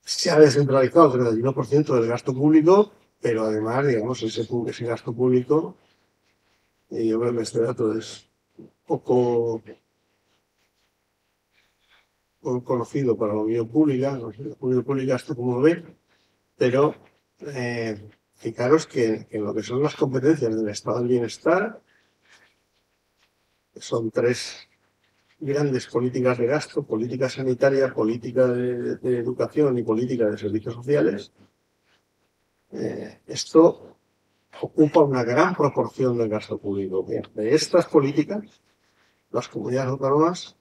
Se ha descentralizado el 31% del gasto público, pero además, digamos, ese gasto público, y yo creo que este dato es poco conocido para la opinión pública, no sé, la opinión pública esto como lo ve, pero fijaros que en lo que son las competencias del estado del bienestar, son tres grandes políticas de gasto: política sanitaria, política de educación y política de servicios sociales. Esto ocupa una gran proporción del gasto público. De estas políticas, las comunidades autónomas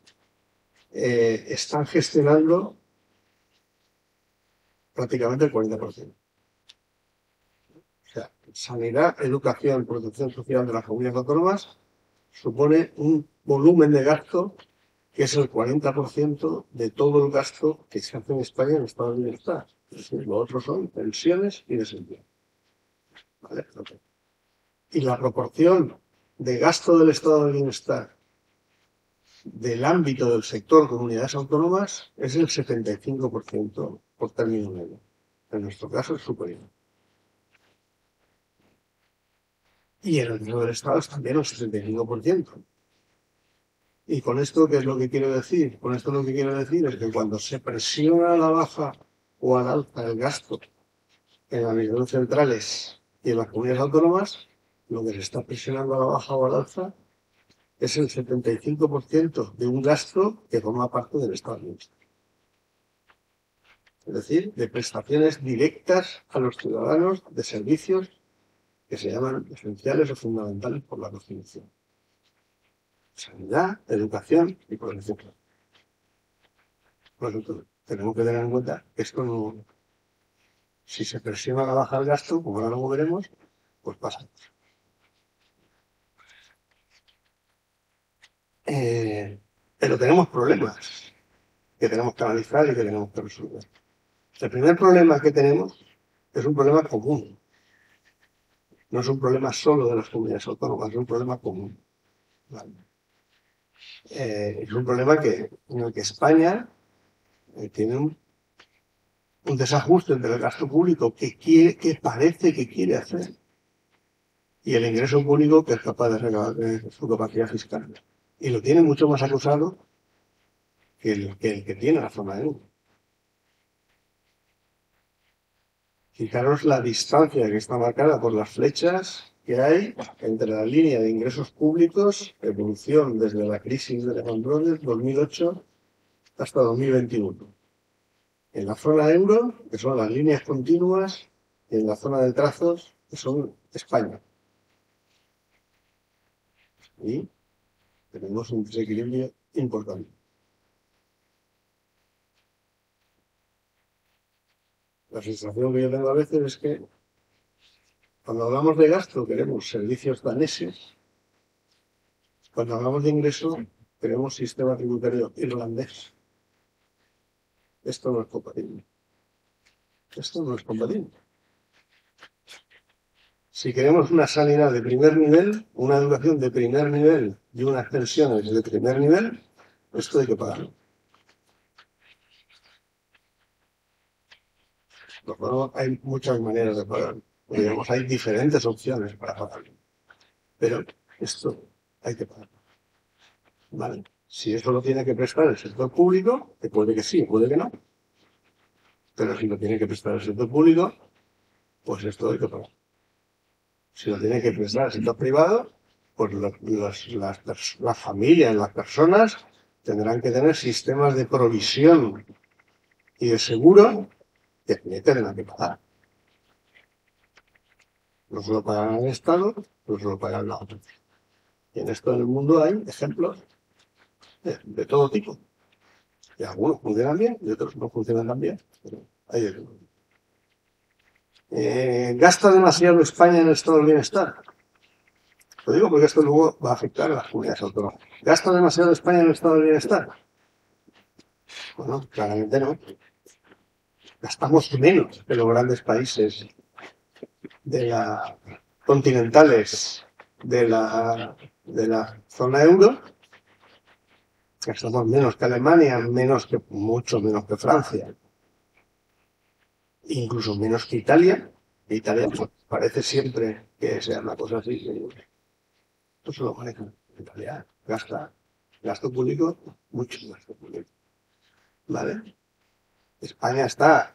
están gestionando prácticamente el 40%. O sea, sanidad, educación, protección social de las comunidades autónomas supone un volumen de gasto que es el 40% de todo el gasto que se hace en España en el estado de bienestar. Es decir, lo otro son pensiones y desempleo. ¿Vale? Y la proporción de gasto del estado de bienestar del ámbito del sector comunidades autónomas es el 75% por término medio. En nuestro caso es superior. Y en el resto del estado es también el 65%. ¿Y con esto qué es lo que quiero decir? Con esto lo que quiero decir es que cuando se presiona a la baja o al alza el gasto en las administraciones centrales y en las comunidades autónomas, lo que se está presionando a la baja o al alza es el 75% de un gasto que forma parte del estado de bienestar. Es decir, de prestaciones directas a los ciudadanos de servicios que se llaman esenciales o fundamentales por la Constitución. Sanidad, educación y protección. Por lo tanto, tenemos que tener en cuenta que esto no... Si se presiona a la baja el gasto, como ahora lo veremos, pues pasa. Pero tenemos problemas que tenemos que analizar y que tenemos que resolver. El primer problema que tenemos es un problema común. No es un problema solo de las comunidades autónomas, es un problema común. ¿Vale? Es un problema en el que España tiene un desajuste entre el gasto público que parece que quiere hacer y el ingreso público que es capaz de regalar su capacidad fiscal. Y lo tiene mucho más acusado que el que tiene la zona euro. Fijaros la distancia que está marcada por las flechas que hay entre la línea de ingresos públicos, evolución desde la crisis de Lehman Brothers 2008 hasta 2021. En la zona euro, que son las líneas continuas, y en la zona de trazos, que son España. Y tenemos un desequilibrio importante. La sensación que yo tengo a veces es que cuando hablamos de gasto queremos servicios daneses, cuando hablamos de ingreso queremos sistema tributario irlandés. Esto no es compatible. Esto no es compatible. Si queremos una sanidad de primer nivel, una educación de primer nivel y unas pensiones de primer nivel, esto hay que pagarlo. Bueno, hay muchas maneras de pagarlo. Digamos, hay diferentes opciones para pagarlo. Pero esto hay que pagarlo. ¿Vale? Si eso lo tiene que prestar el sector público, que puede que sí, puede que no. Pero si lo tiene que prestar el sector público, pues esto hay que pagar. Si lo tiene que prestar el sector privado, pues las familias, las personas tendrán que tener sistemas de provisión y de seguro que tendrán que pagar. No se lo pagan al Estado, no se lo pagan la otra. Y en esto en el mundo hay ejemplos de todo tipo. Y algunos funcionan bien y otros no funcionan tan bien. Pero hay de todo. ¿Gasta demasiado España en el estado del bienestar? Lo digo porque esto luego va a afectar a las comunidades autónomas. ¿Gasta demasiado España en el estado del bienestar? Bueno, claramente no. Gastamos menos que los grandes países continentales de la zona euro. Gastamos menos que Alemania, mucho menos que Francia. Incluso menos que Italia. Italia pues, parece siempre que sea una cosa así. Esto se lo manejan. Italia gasta gasto público, mucho gasto público. ¿Vale? España está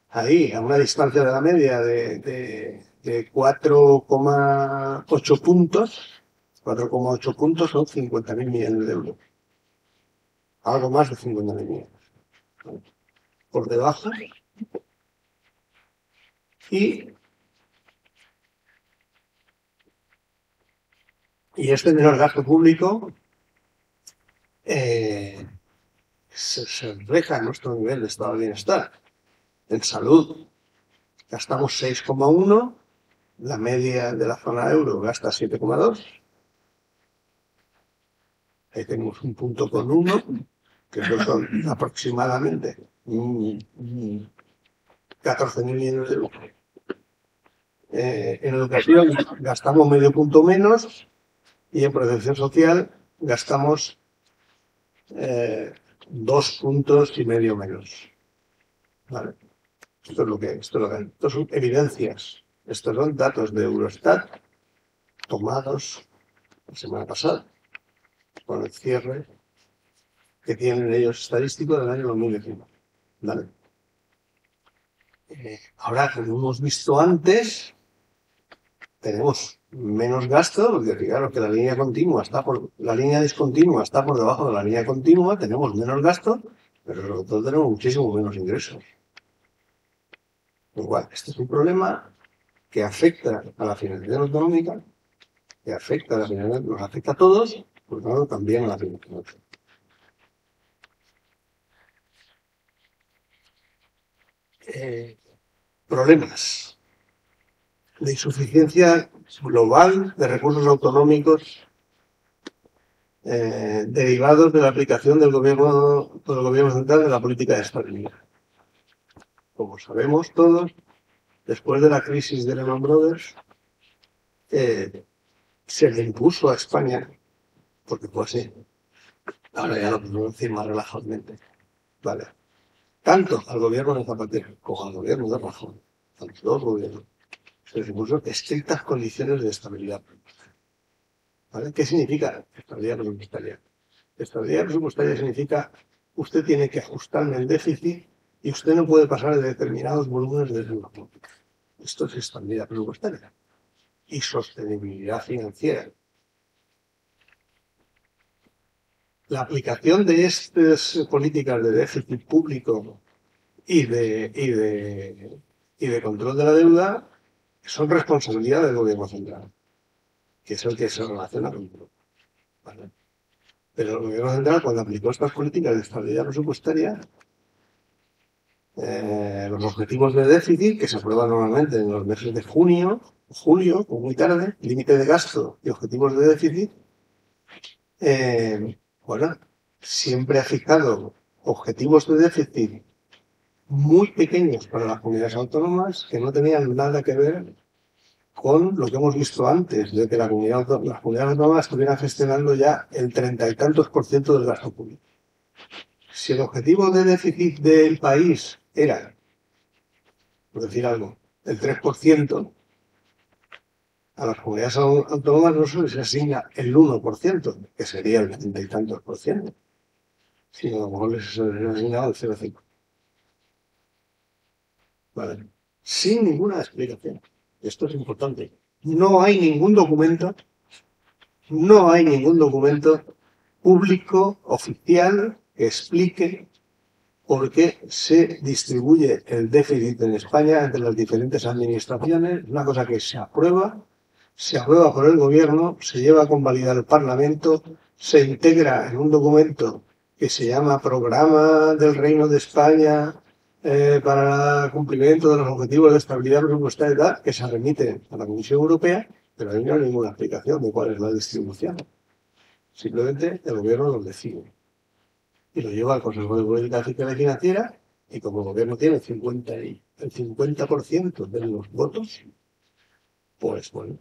ahí, a una distancia de la media de 4,8 puntos. 4,8 puntos son 50.000 millones de euros. Algo más de 50.000 millones. Por debajo. Y este menor gasto público se refleja en nuestro nivel de estado de bienestar. En salud gastamos 6,1, la media de la zona euro gasta 7,2. Ahí tenemos un punto con 1, que son aproximadamente 14.000 millones de euros. En educación gastamos medio punto menos y en protección social gastamos 2,5 puntos menos. ¿Vale? Esto son evidencias. Estos son datos de Eurostat tomados la semana pasada con el cierre que tienen ellos estadístico del año 2019. ¿Vale? Ahora, como hemos visto antes, tenemos menos gasto, porque fijaros que la línea discontinua está por debajo de la línea continua, tenemos menos gasto, pero sobre todo tenemos muchísimo menos ingresos. Igual, este es un problema que afecta a la financiación autonómica, que afecta a la financiación, nos afecta a todos, por lo tanto también a la financiación autonómica. Problemas de insuficiencia global de recursos autonómicos derivados de la aplicación del gobierno central de la política de estabilidad. Como sabemos todos, después de la crisis de Lehman Brothers, se le impuso a España, porque fue así, ahora ya lo podemos decir más relajadamente, ¿vale? Tanto al gobierno de Zapatero como al gobierno de Rajoy, a los dos gobiernos, se les impuso estrictas condiciones de estabilidad presupuestaria. ¿Vale? ¿Qué significa estabilidad presupuestaria? Estabilidad presupuestaria significa usted tiene que ajustarme el déficit y usted no puede pasar de determinados volúmenes de deuda pública. Esto es estabilidad presupuestaria y sostenibilidad financiera. La aplicación de estas políticas de déficit público y de control de la deuda son responsabilidad del gobierno central, que es el que se relaciona con todo. ¿Vale? Pero el gobierno central, cuando aplicó estas políticas de estabilidad presupuestaria, los objetivos de déficit, que se aprueban normalmente en los meses de junio, julio, o muy tarde, límite de gasto y objetivos de déficit, siempre ha fijado objetivos de déficit muy pequeños para las comunidades autónomas que no tenían nada que ver con lo que hemos visto antes, de que las comunidades autónomas estuvieran gestionando ya el 30 y tantos % del gasto público. Si el objetivo de déficit del país era, por decir algo, el 3%, a las comunidades autónomas no solo se asigna el 1%, que sería el 30 y tantos %, sino a lo mejor les ha asignado el 0,5%. ¿Vale? Sin ninguna explicación. Esto es importante. No hay ningún documento público, oficial, que explique por qué se distribuye el déficit en España entre las diferentes administraciones. Una cosa que se aprueba por el gobierno, se lleva a convalidar el Parlamento, se integra en un documento que se llama Programa del Reino de España para el cumplimiento de los objetivos de estabilidad presupuestaria, que se remite a la Comisión Europea, pero ahí no hay ninguna explicación de cuál es la distribución. Simplemente el gobierno lo decide y lo lleva al Consejo de Política Fiscal y Financiera, y como el gobierno tiene el 50% de los votos, pues bueno.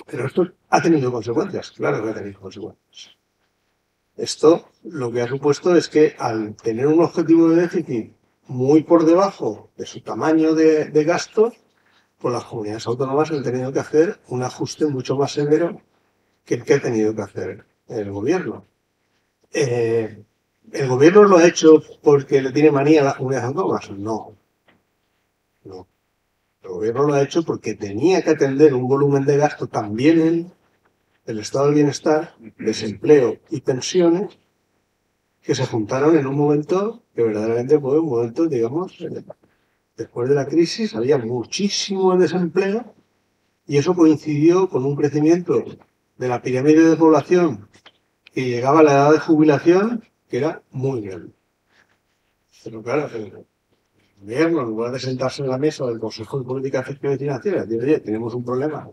Pero esto ha tenido consecuencias, claro que ha tenido consecuencias. Esto lo que ha supuesto es que al tener un objetivo de déficit muy por debajo de su tamaño de gastos, pues las comunidades autónomas han tenido que hacer un ajuste mucho más severo que el que ha tenido que hacer el gobierno. ¿El gobierno lo ha hecho porque le tiene manía a las comunidades autónomas? No. No. El gobierno lo ha hecho porque tenía que atender un volumen de gasto también en el estado del bienestar, desempleo y pensiones, que se juntaron en un momento que verdaderamente fue un momento, digamos, después de la crisis había muchísimo desempleo y eso coincidió con un crecimiento de la pirámide de población que llegaba a la edad de jubilación, que era muy grande. Pero claro, el gobierno, en lugar de sentarse en la mesa del Consejo de Política Fiscal y Financiera, dice, oye, tenemos un problema,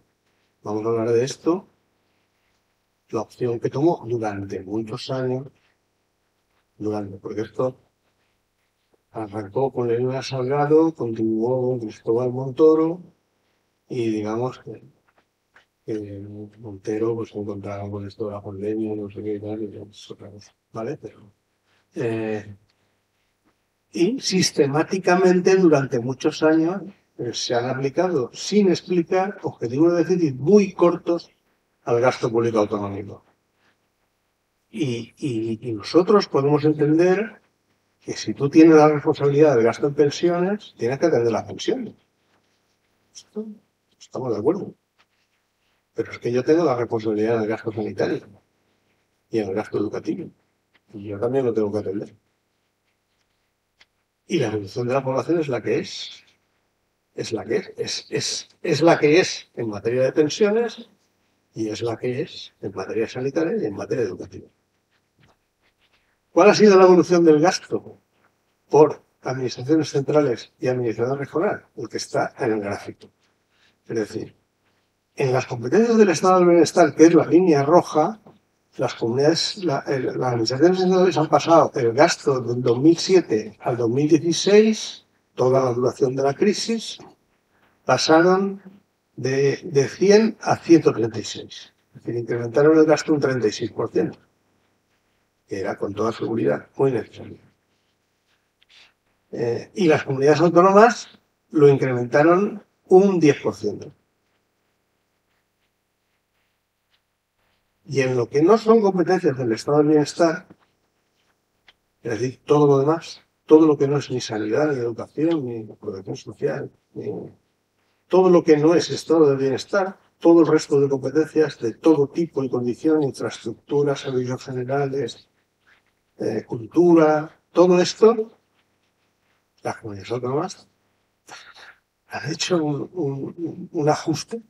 vamos a hablar de esto, la opción que tomó durante muchos años, porque esto arrancó con Elena Salgado, continuó con Cristóbal Montoro y digamos que Montero pues se encontraba con esto de la pandemia, no sé qué y tal, y es otra cosa, ¿vale? Pero, y sistemáticamente durante muchos años se han aplicado sin explicar objetivos de déficit muy cortos al gasto público autonómico. Y nosotros podemos entender que si tú tienes la responsabilidad del gasto en pensiones, tienes que atender las pensiones. Estamos de acuerdo. Pero es que yo tengo la responsabilidad del gasto sanitario y el gasto educativo. Y yo también lo tengo que atender. Y la evolución de la población es la que es. Es la que es. Es la que es en materia de pensiones y es la que es en materia sanitaria y en materia educativa. ¿Cuál ha sido la evolución del gasto por administraciones centrales y administración regional? El que está en el gráfico. Es decir, en las competencias del Estado del Bienestar, que es la línea roja, las comunidades, las administraciones centrales han pasado el gasto del 2007 al 2016, toda la duración de la crisis, pasaron de 100 a 136. Es decir, incrementaron el gasto un 36%, que era con toda seguridad muy necesario. Y las comunidades autónomas lo incrementaron un 10%. Y en lo que no son competencias del Estado del Bienestar, es decir, todo lo demás, todo lo que no es ni sanidad, ni educación, ni protección social, ni todo lo que no es Estado del Bienestar, todo el resto de competencias de todo tipo y condición, infraestructura, servicios generales, cultura, todo esto, las comunidades autónomas han hecho un ajuste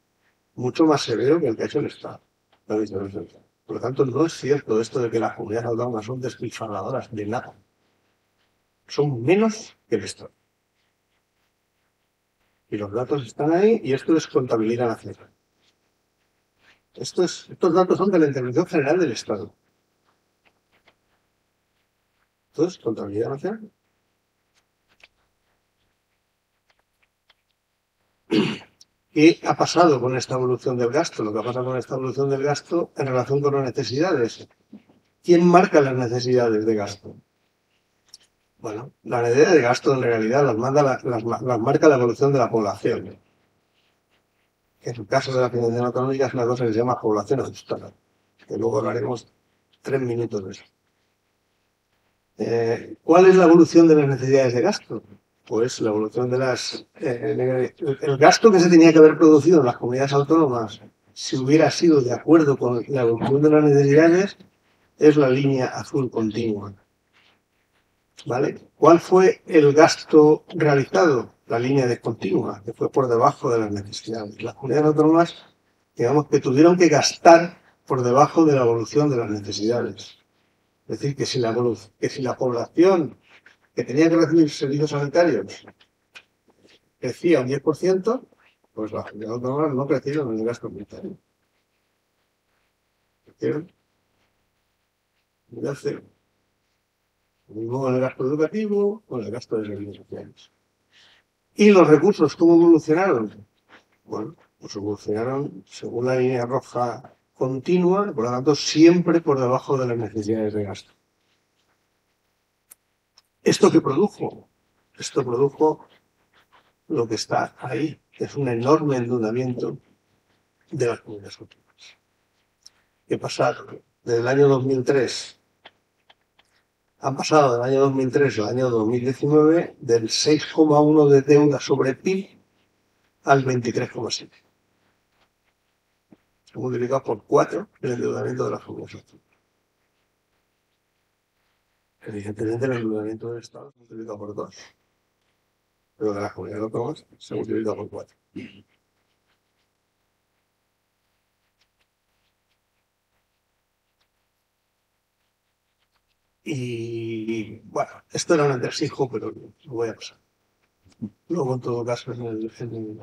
mucho más severo que el que ha hecho el Estado. Por lo tanto, no es cierto esto de que las comunidades autónomas son despilfarradoras de nada. Son menos que el Estado. Y los datos están ahí y esto es contabilidad nacional. Estos datos son de la Intervención General del Estado. Esto es contabilidad nacional. ¿Qué ha pasado con esta evolución del gasto? Lo que ha pasado con esta evolución del gasto en relación con las necesidades. ¿Quién marca las necesidades de gasto? Bueno, las necesidades de gasto en realidad las marca la evolución de la población. En el caso de la financiación autonómica es una cosa que se llama población ajustada, que luego hablaremos 3 minutos de eso. ¿Cuál es la evolución de las necesidades de gasto? Pues la evolución de el gasto que se tenía que haber producido en las comunidades autónomas, si hubiera sido de acuerdo con la evolución de las necesidades, es la línea azul continua. ¿Vale? ¿Cuál fue el gasto realizado? La línea descontinua, que fue por debajo de las necesidades. Las comunidades autónomas, digamos, que tuvieron que gastar por debajo de la evolución de las necesidades. Es decir, que si la población que tenía que recibir servicios sanitarios crecía un 10%, pues las comunidades autónomas no crecieron en el gasto comunitario. Crecieron en el cero. Lo mismo con el gasto educativo, con el gasto de servicios sociales. ¿Y los recursos cómo evolucionaron? Bueno, pues evolucionaron según la línea roja continua, por lo tanto, siempre por debajo de las necesidades de gasto. ¿Esto qué produjo? Esto produjo lo que está ahí, es un enorme endeudamiento de las comunidades autónomas. ¿Qué pasa? Desde el año 2003, han pasado del año 2003 al año 2019 del 6,1 de deuda sobre PIB al 23,7. Se multiplica por 4 el endeudamiento de las comunidades autónomas. Evidentemente el endeudamiento del Estado se multiplica por 2. Pero de las comunidades autónomas se multiplica por 4. Y bueno, esto era un entresijo, pero lo voy a pasar. Luego, en todo caso, en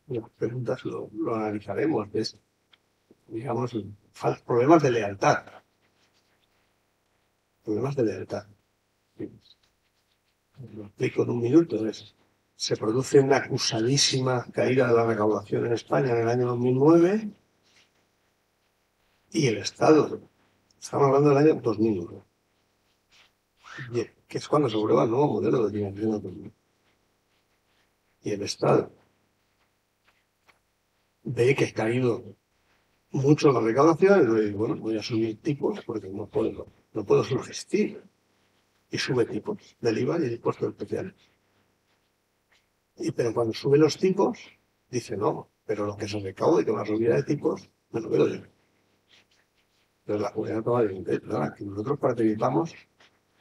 las preguntas lo analizaremos. ¿Ves? Digamos, problemas de lealtad. Problemas de lealtad. Lo explico en un minuto. Se produce una acusadísima caída de la recaudación en España en el año 2009 y el Estado, estamos hablando del año 2001, que es cuando se aprueba el nuevo modelo de financiación autonómica. Y el Estado ve que ha caído mucho la recaudación y dice, bueno, voy a subir tipos porque no puedo subsistir. Y sube tipos del IVA y de impuestos especiales. Pero cuando sube los tipos, dice, no, pero lo que se recaude con la subida de tipos, me lo quedo yo. Entonces la comunidad autónoma dice, que nosotros participamos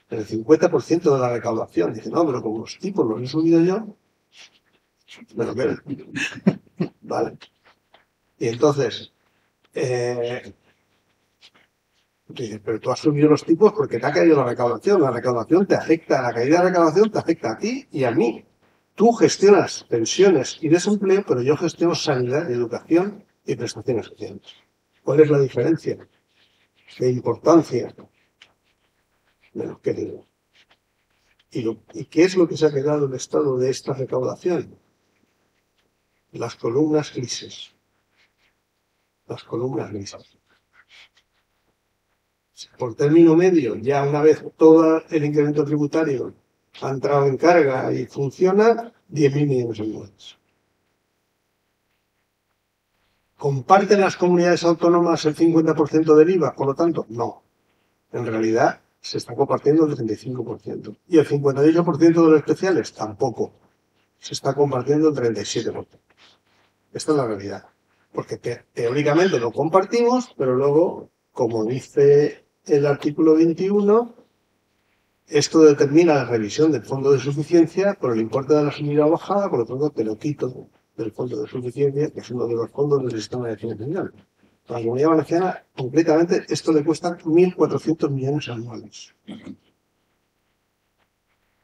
en el 50% de la recaudación. Dice, no, pero como los tipos los he subido yo, me lo quedo. Vale. Y entonces, dices, pero tú has subido los tipos porque te ha caído la recaudación te afecta, la caída de recaudación te afecta a ti y a mí. Tú gestionas pensiones y desempleo, pero yo gestiono sanidad, educación y prestaciones sociales. ¿Cuál es la diferencia de importancia de lo que digo? ¿Y qué es lo que se ha quedado el Estado de esta recaudación? Las columnas grises. Las columnas grises. Por término medio, ya una vez todo el incremento tributario ha entrado en carga y funciona, 10.000 millones anuales. ¿Comparten las comunidades autónomas el 50% del IVA? Por lo tanto, no. En realidad, se está compartiendo el 35%. Y el 58% de los especiales, tampoco. Se está compartiendo el 37%. Esta es la realidad. Porque teóricamente lo compartimos, pero luego, como dice el artículo 21, esto determina la revisión del fondo de suficiencia por el importe de la subida o bajada, por lo tanto te lo quito del fondo de suficiencia, que es uno de los fondos del sistema de financiación. A la Comunidad Valenciana, concretamente, esto le cuesta 1.400 millones anuales.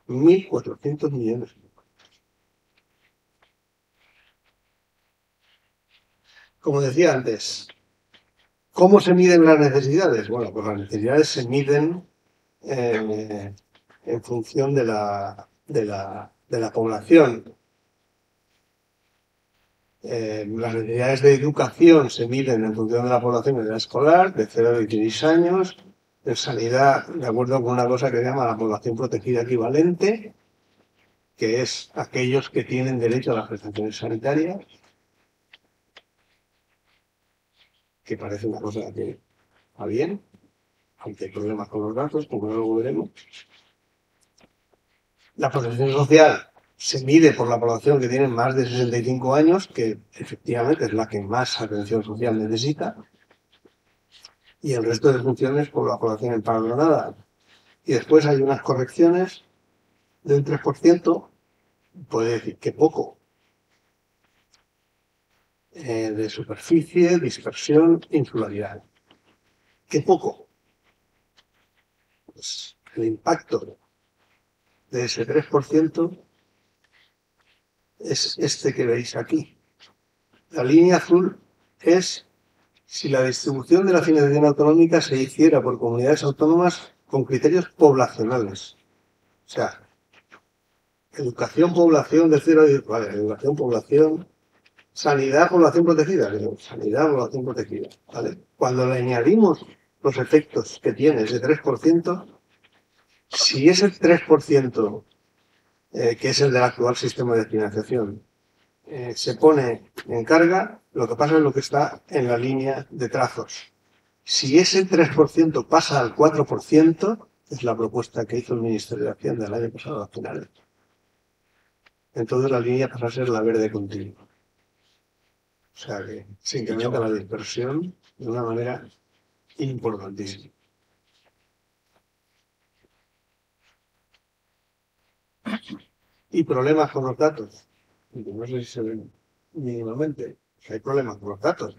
1.400 millones. Como decía antes, ¿cómo se miden las necesidades? Bueno, pues las necesidades se miden en función de la población. Las necesidades de educación se miden en función de la población de edad escolar, de 0 a 16 años. En sanidad, de acuerdo con una cosa que se llama la población protegida equivalente, que es aquellos que tienen derecho a las prestaciones sanitarias, que parece una cosa que va bien, aunque hay problemas con los datos, como luego veremos. La protección social se mide por la población que tiene más de 65 años, que efectivamente es la que más atención social necesita, y el resto de funciones por la población empadronada. Y después hay unas correcciones de un 3%, puede decir que poco, de superficie, dispersión, insularidad. ¿Qué poco? Pues el impacto de ese 3% es este que veis aquí. La línea azul es si la distribución de la financiación autonómica se hiciera por comunidades autónomas con criterios poblacionales. O sea, educación, población de 0 a 10. Vale, educación, población. Sanidad, población protegida. Sanidad, población protegida. ¿Vale? Cuando le añadimos los efectos que tiene ese 3%, si ese 3% que es el del actual sistema de financiación. Se pone en carga, lo que pasa es lo que está en la línea de trazos. Si ese 3% pasa al 4%, es la propuesta que hizo el Ministerio de Hacienda el año pasado, al final. Entonces la línea pasa a ser la verde continua. O sea que se incrementa la dispersión de una manera importantísima. Y problemas con los datos. No sé si se ven mínimamente. Hay problemas con los datos.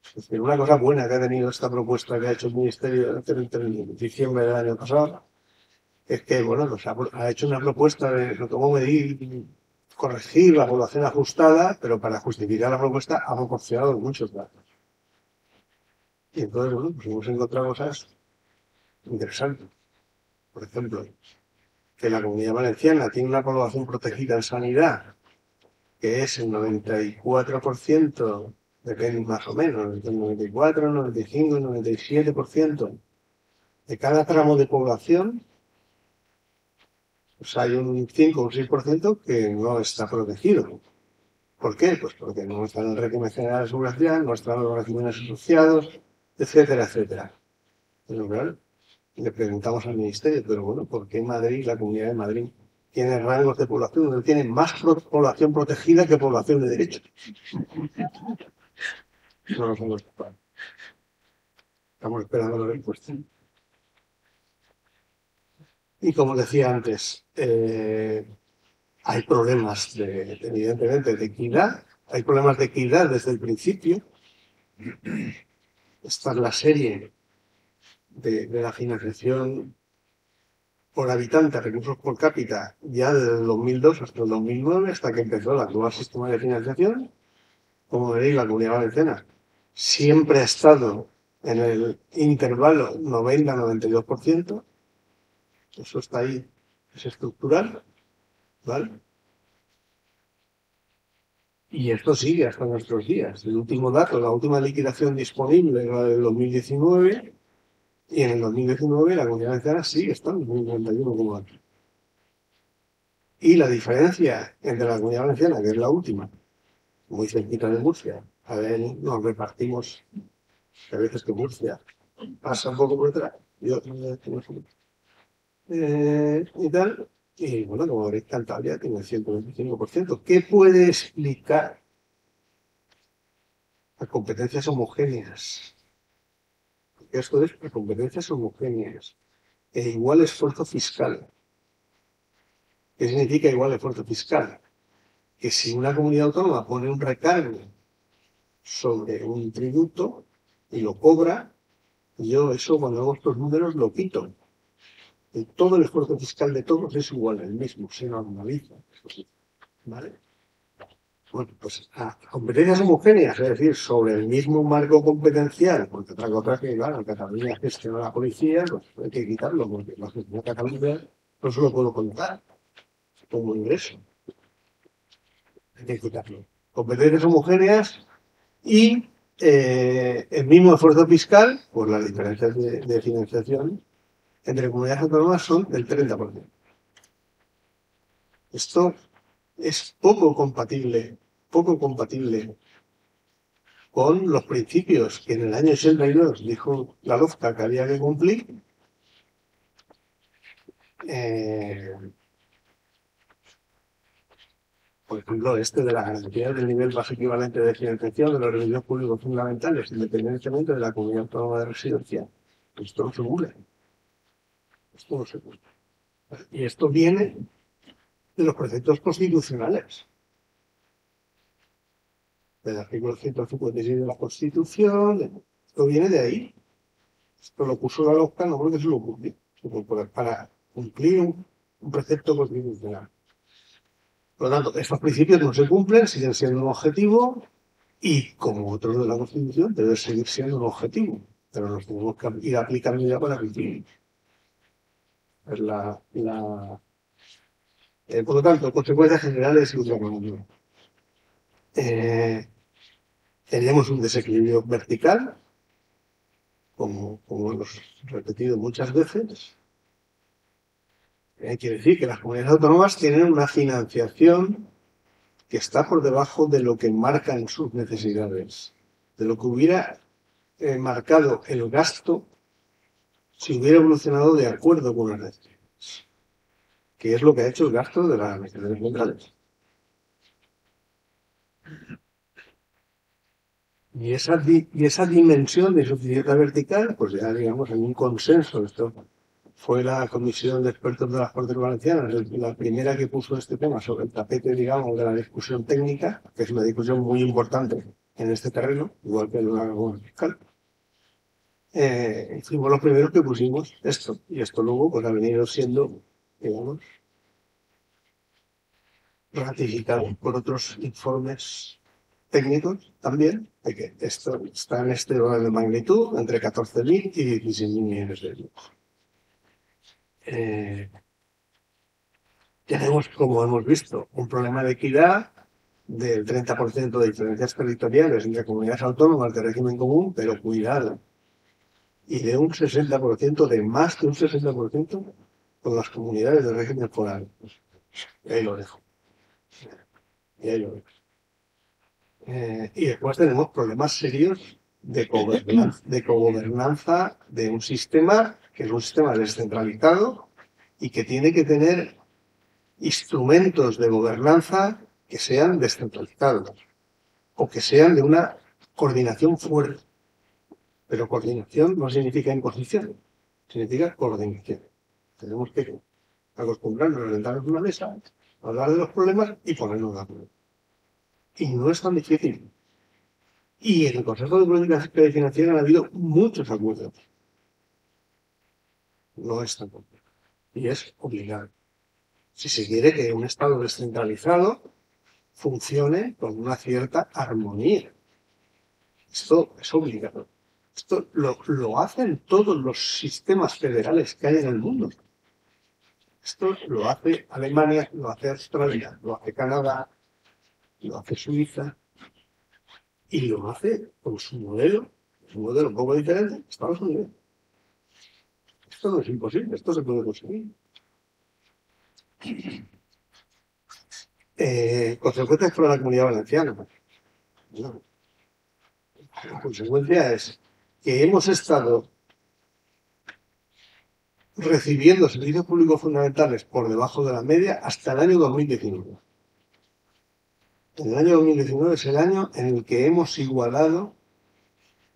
Es decir, una cosa buena que ha tenido esta propuesta que ha hecho el Ministerio en diciembre del año pasado es que, bueno, pues ha hecho una propuesta de cómo medir, corregir la población ajustada, pero para justificar la propuesta ha proporcionado muchos datos. Y entonces, bueno, pues hemos encontrado cosas interesantes. Por ejemplo, que la Comunidad Valenciana tiene una población protegida en sanidad, que es el 94%, depende más o menos, entre el 94, el 95, el 97% de cada tramo de población. Pues hay un 5 o un 6% que no está protegido. ¿Por qué? Pues porque no está en el régimen general de seguridad social, no están los regímenes asociados, etcétera, etcétera. Pero claro, le preguntamos al Ministerio, pero bueno, ¿por qué Madrid, la Comunidad de Madrid, tiene rangos de población donde tiene más población protegida que población de derecho? No lo sabemos. Estamos esperando la respuesta. Y como decía antes, hay problemas, evidentemente, de equidad. Hay problemas de equidad desde el principio. Esta es la serie de la financiación por habitante, recursos por cápita, ya desde el 2002 hasta el 2009, hasta que empezó el actual sistema de financiación. Como veréis, la Comunidad Valenciana siempre ha estado en el intervalo 90-92%. Eso está ahí, es estructural, ¿vale? Y esto sigue hasta nuestros días. El último dato, la última liquidación disponible era del 2019, y en el 2019 la Comunidad Valenciana sigue estando en 91,8. Y la diferencia entre la Comunidad Valenciana, que es la última, muy cerquita de Murcia, a ver, nos repartimos, a veces que Murcia pasa un poco por detrás, y y tal, y bueno, como veréis, Cantabria tiene el 125%. ¿Qué puede explicar las competencias homogéneas? Porque esto es las competencias homogéneas e igual esfuerzo fiscal. ¿Qué significa igual esfuerzo fiscal? Que si una comunidad autónoma pone un recargo sobre un tributo y lo cobra, yo eso cuando hago estos números lo quito. Y todo el esfuerzo fiscal de todos es igual, el mismo, se normaliza. ¿Vale? Bueno, pues a competencias homogéneas, es decir, sobre el mismo marco competencial, porque otra cosa es que, claro, en Cataluña gestiona la policía, pues hay que quitarlo, porque la gestión de Cataluña no se lo puedo contar como ingreso. Hay que quitarlo. Competencias homogéneas y el mismo esfuerzo fiscal, pues las diferencias de financiación entre comunidades autónomas son del 30%. Esto es poco compatible con los principios que en el año 82 dijo la LOFCA que había que cumplir. Por ejemplo, este de la garantía del nivel más equivalente de financiación de los servicios públicos fundamentales, independientemente de la comunidad autónoma de residencia. Esto no se cumple. Esto no se cumple. Y esto viene de los preceptos constitucionales. Del artículo 156 de la Constitución. Esto viene de ahí. Esto lo puso la LOFCA, no porque se lo cumplió, para cumplir un precepto constitucional. Por lo tanto, estos principios no se cumplen, siguen siendo un objetivo y, como otros de la Constitución, debe seguir siendo un objetivo. Pero nos tenemos que ir aplicando ya para cumplir. Es por lo tanto, consecuencias generales y ultraeconomía. Tenemos un desequilibrio vertical, como hemos repetido muchas veces. Quiere decir que las comunidades autónomas tienen una financiación que está por debajo de lo que marcan sus necesidades, de lo que hubiera marcado el gasto si hubiera evolucionado de acuerdo con las necesidades, que es lo que ha hecho el gasto de las administraciones centrales. Y esa dimensión de suficiencia vertical, pues ya digamos hay un consenso. Esto fue la comisión de expertos de las Cortes Valencianas la primera que puso este tema sobre el tapete, digamos, de la discusión técnica, que es una discusión muy importante en este terreno, igual que en la fiscal. Fuimos los primeros que pusimos esto, y esto luego pues ha venido siendo, digamos, ratificado por otros informes técnicos también, de que esto está en este orden de magnitud, entre 14.000 y 16.000 millones de euros. Tenemos, como hemos visto, un problema de equidad del 30% de diferencias territoriales entre comunidades autónomas de régimen común, pero cuidado, y de un 60%, de más de un 60% con las comunidades de régimen foral. Y ahí lo dejo. Y ahí lo dejo. Y después tenemos problemas serios de cogobernanza de un sistema que es un sistema descentralizado y que tiene que tener instrumentos de gobernanza que sean descentralizados o que sean de una coordinación fuerte. Pero coordinación no significa imposición, significa coordinación. Tenemos que acostumbrarnos a sentarnos en una mesa, hablar de los problemas y ponernos de acuerdo. Y no es tan difícil. Y en el Consejo de Política Fiscal y Financiera han habido muchos acuerdos. No es tan complejo. Y es obligado. Si se quiere que un Estado descentralizado funcione con una cierta armonía. Esto es obligado. Esto lo hacen todos los sistemas federales que hay en el mundo. Esto lo hace Alemania, lo hace Australia, lo hace Canadá, lo hace Suiza y lo hace con su modelo, un modelo un poco diferente, Estados Unidos. Esto no es imposible, esto se puede conseguir. Consecuencias para la Comunidad Valenciana. No. La consecuencia es que hemos estado recibiendo servicios públicos fundamentales por debajo de la media hasta el año 2019. El año 2019 es el año en el que hemos igualado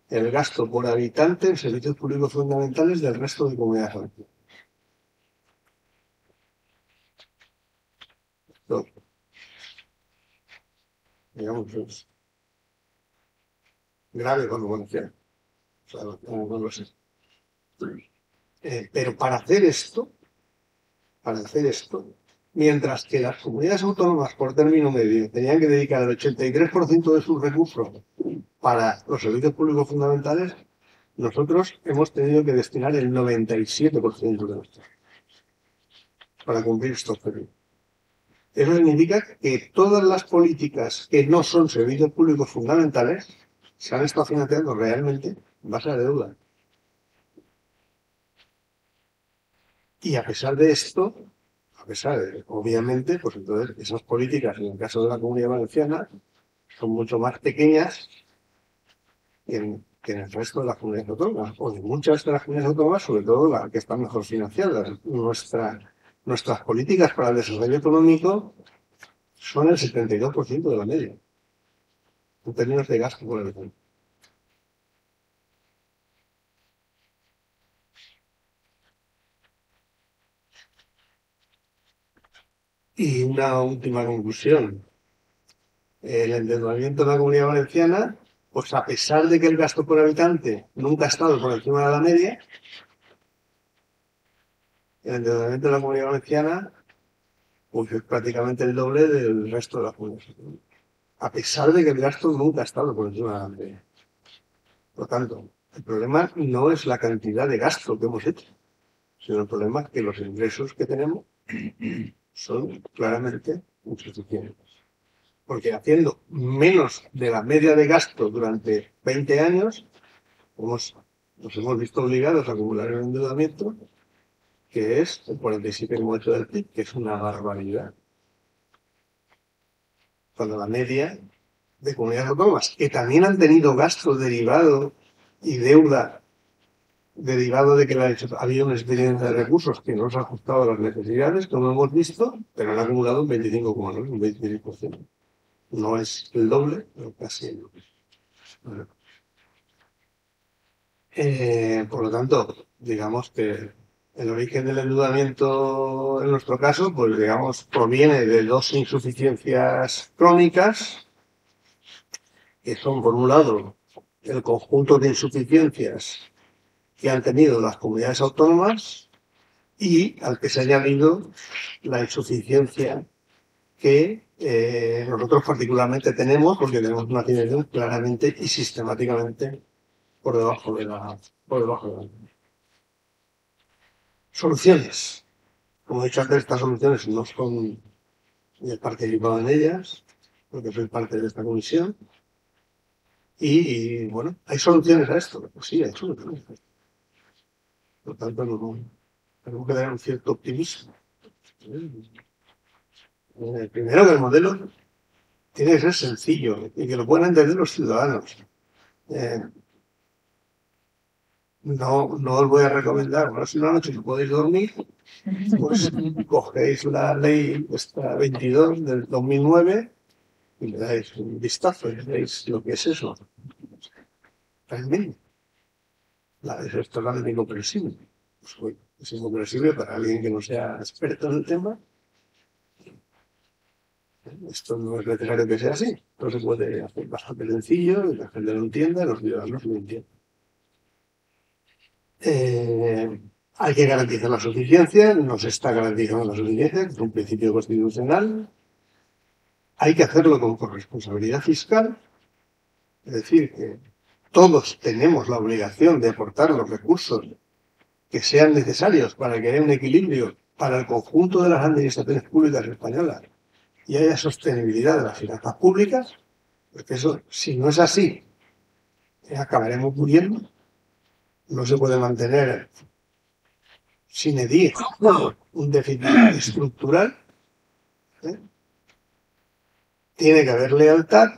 el gasto por habitante en servicios públicos fundamentales del resto de comunidades autónomas. Esto, digamos, es grave cuando Valenciana. O sea, no lo sé. Pero para hacer esto, mientras que las comunidades autónomas por término medio tenían que dedicar el 83% de sus recursos para los servicios públicos fundamentales, nosotros hemos tenido que destinar el 97% de nuestros para cumplir estos periodos. Eso significa que todas las políticas que no son servicios públicos fundamentales se han estado financiando realmente en base a deuda. Y a pesar de esto, obviamente, pues entonces esas políticas, en el caso de la Comunidad Valenciana, son mucho más pequeñas que en el resto de las comunidades autónomas, o de muchas de las comunidades autónomas, sobre todo las que están mejor financiadas. Nuestras políticas para el desarrollo económico son el 72% de la media, en términos de gasto por habitante. Y una última conclusión. El endeudamiento de la Comunidad Valenciana, pues a pesar de que el gasto por habitante nunca ha estado por encima de la media, el endeudamiento de la Comunidad Valenciana pues es prácticamente el doble del resto de las comunidades. A pesar de que el gasto nunca ha estado por encima de la media. Por lo tanto, el problema no es la cantidad de gasto que hemos hecho, sino el problema es que los ingresos que tenemos son claramente insuficientes. Porque haciendo menos de la media de gasto durante 20 años, nos hemos visto obligados a acumular el endeudamiento que es el 47,8 del PIB, que es una barbaridad. Cuando la media de comunidades autónomas, que también han tenido gasto derivado y deuda derivado de que había una experiencia de recursos que no se ha ajustado a las necesidades, como hemos visto, pero han acumulado un 25,9, un 26%. No es el doble, pero casi el doble. Bueno. Por lo tanto, digamos que el origen del endeudamiento en nuestro caso, pues digamos, proviene de dos insuficiencias crónicas, que son, por un lado, el conjunto de insuficiencias que han tenido las comunidades autónomas y al que se ha añadido la insuficiencia que nosotros particularmente tenemos, porque tenemos una financiación claramente y sistemáticamente por debajo de la soluciones. Como he dicho antes, estas soluciones no son, he participado en ellas, porque soy parte de esta comisión. Y bueno, ¿hay soluciones a esto? Pues sí, hay soluciones a esto. Por lo tanto, tenemos que tener un cierto optimismo. Primero, que el modelo tiene que ser sencillo y que lo puedan entender los ciudadanos. No os voy a recomendar, bueno, si una noche no podéis dormir, pues cogéis la ley esta 22 del 2009 y le dais un vistazo y veis lo que es eso. Realmente. Es totalmente incomprensible. Pues, es incomprensible para alguien que no sea experto en el tema. Esto no es necesario que sea así. Esto se puede hacer bastante sencillo, y la gente lo entienda, los ciudadanos lo entienden. Hay que garantizar la suficiencia, no se está garantizando la suficiencia, es un principio constitucional. Hay que hacerlo con corresponsabilidad fiscal, es decir, que todos tenemos la obligación de aportar los recursos que sean necesarios para que haya un equilibrio para el conjunto de las administraciones públicas españolas y haya sostenibilidad de las finanzas públicas, porque eso, si no es así, acabaremos muriendo. No se puede mantener sin medir un déficit estructural. Tiene que haber lealtad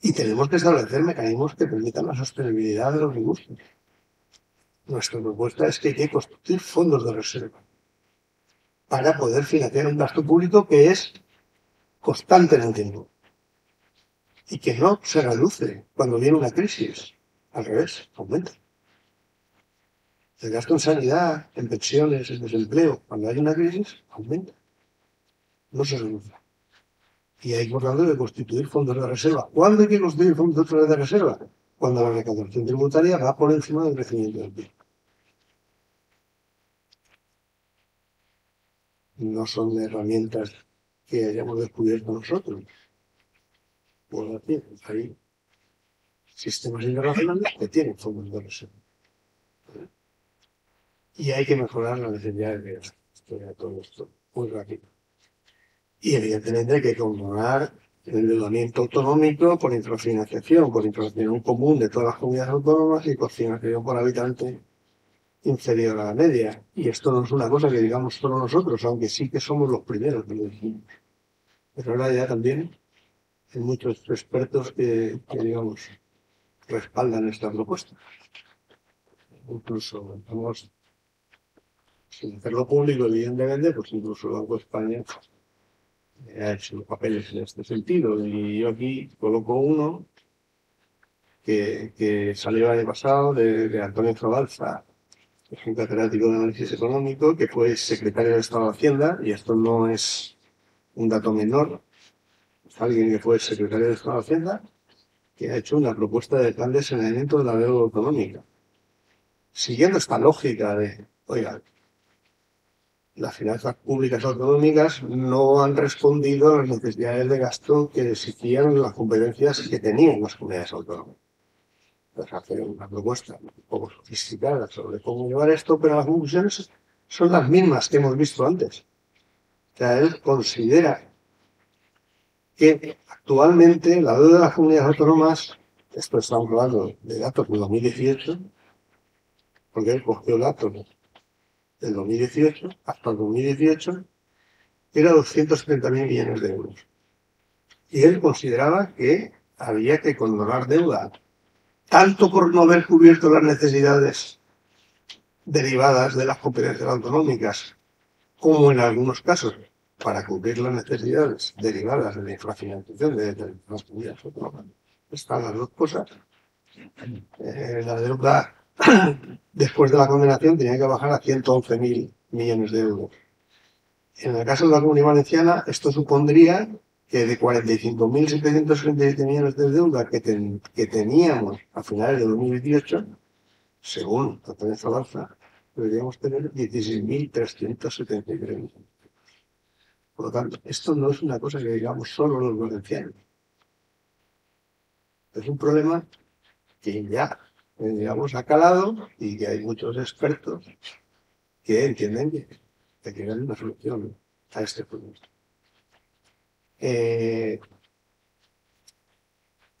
y tenemos que establecer mecanismos que permitan la sostenibilidad de los recursos. Nuestra propuesta es que hay que construir fondos de reserva para poder financiar un gasto público que es constante en el tiempo y que no se reduce cuando viene una crisis. Al revés, aumenta. El gasto en sanidad, en pensiones, en desempleo, cuando hay una crisis, aumenta. No se reduce. Y hay, por tanto, que constituir fondos de reserva. ¿Cuándo hay que constituir fondos de reserva? Cuando la recaudación tributaria va por encima del crecimiento del PIB. No son herramientas que hayamos descubierto nosotros. Pues hay sistemas internacionales que tienen fondos de reserva. Y hay que mejorar las necesidades de todo esto muy rápido. Y evidentemente hay que controlar el endeudamiento autonómico por infrafinanciación común de todas las comunidades autónomas y por financiación por habitante inferior a la media. Y esto no es una cosa que digamos solo nosotros, aunque sí que somos los primeros que lo decimos. Pero ahora ya también hay muchos expertos que digamos, respaldan esta propuesta. Incluso, vamos, sin hacerlo público, evidentemente, pues incluso el Banco de España ha hecho papeles en este sentido. Y yo aquí coloco uno que salió el año pasado de Antonio Zabalza, que es un catedrático de análisis económico, que fue secretario de Estado de Hacienda, y esto no es un dato menor, es alguien que fue secretario de Estado de Hacienda, que ha hecho una propuesta de plan de saneamiento de la deuda autonómica. Siguiendo esta lógica de, oiga, las finanzas públicas autonómicas no han respondido a las necesidades de gasto que existían en las competencias que tenían las comunidades autónomas. Entonces, hacer una propuesta un poco sofisticada sobre cómo llevar esto, pero las conclusiones son las mismas que hemos visto antes. O sea, él considera que actualmente la deuda de las comunidades autónomas, esto estamos hablando de datos de 2018, porque él cogió datos del 2018 hasta el 2018 era 270.000 millones de euros. Y él consideraba que había que condonar deuda, tanto por no haber cubierto las necesidades derivadas de las competencias autonómicas, como en algunos casos para cubrir las necesidades derivadas de la infrafinanciación de las comunidades autónomas. Están las dos cosas. La deuda después de la condenación tenía que bajar a 111.000 millones de euros. En el caso de la Comunidad Valenciana, esto supondría que de 45.737 millones de deuda que teníamos a finales de 2018, según Antonio Zabalza, deberíamos tener 16.373 millones. Por lo tanto, esto no es una cosa que digamos solo los valencianos. Es un problema que ya, digamos, ha calado y que hay muchos expertos que entienden que hay que dar una solución a este problema.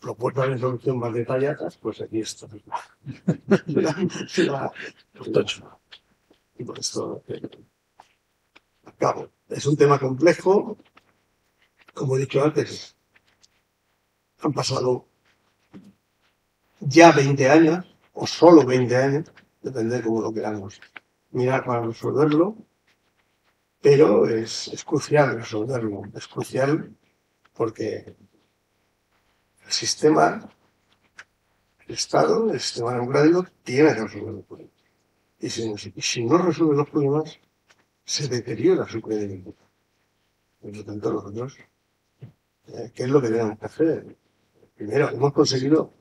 Propuestas de solución más detalladas, pues aquí está. Y por esto acabo. Es un tema complejo, como he dicho antes. Han pasado ya 20 años, o solo 20 años, depende de cómo lo queramos mirar para resolverlo, pero es crucial resolverlo. Es crucial porque el sistema, el Estado, el sistema democrático, tiene que resolver los problemas. Y si no resuelve los problemas, se deteriora su credibilidad. Por lo tanto, nosotros, ¿qué es lo que tenemos que hacer? Primero, hemos conseguido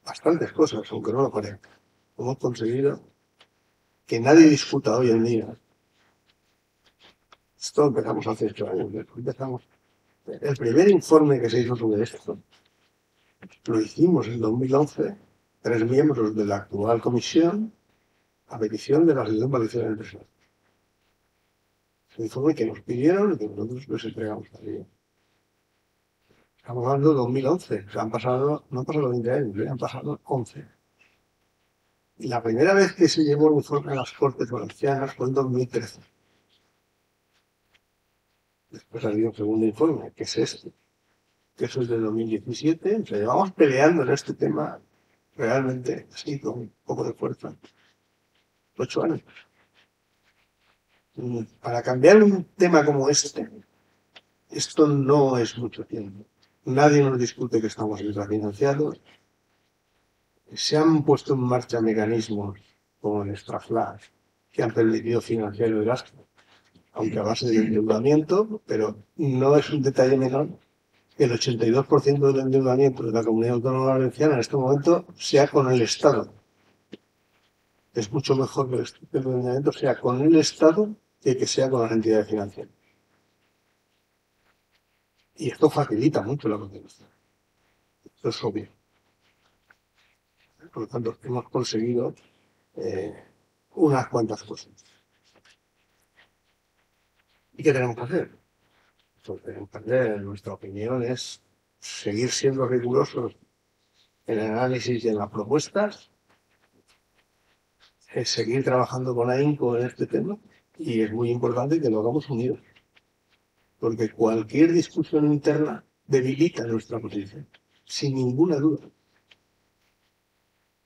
bastantes cosas, aunque no lo parezca. Hemos conseguido que nadie discuta hoy en día. Esto empezamos hace 8 años. El primer informe que se hizo sobre esto lo hicimos en 2011, 3 miembros de la actual comisión, a petición de la Asociación Valenciana de Empresas. Es un informe que nos pidieron y que nosotros les entregamos también. Estamos hablando de 2011, no han pasado 20 años, han pasado 11. Y la primera vez que se llevó el informe a las Cortes Valencianas fue en 2013. Después ha habido un segundo informe, que es este, que eso es de 2017. O sea, llevamos peleando en este tema realmente así, con un poco de fuerza. 8 años. Para cambiar un tema como este, esto no es mucho tiempo. Nadie nos discute que estamos infrafinanciados. Se han puesto en marcha mecanismos como el Extraflash que han permitido financiar el gasto, aunque a base de endeudamiento, pero no es un detalle menor que el 82% del endeudamiento de la Comunidad Autónoma Valenciana en este momento sea con el Estado. Es mucho mejor que el endeudamiento sea con el Estado que sea con las entidades financieras. Y esto facilita mucho la continuación. Esto es obvio. Por lo tanto, hemos conseguido unas cuantas cosas. ¿Y qué tenemos que hacer? Lo que tenemos que hacer, en nuestra opinión, es seguir siendo rigurosos en el análisis y en las propuestas, es seguir trabajando con ahínco en este tema, y es muy importante que lo hagamos unidos, porque cualquier discusión interna debilita nuestra posición, sin ninguna duda.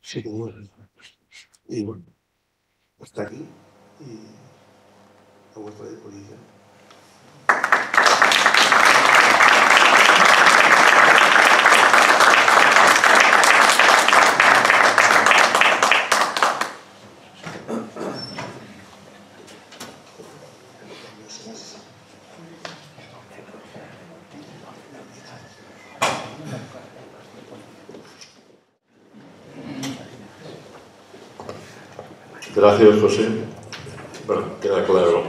Sin ninguna duda. Y bueno, hasta aquí, y a vuestra disposición. Gracias, José. Bueno, queda claro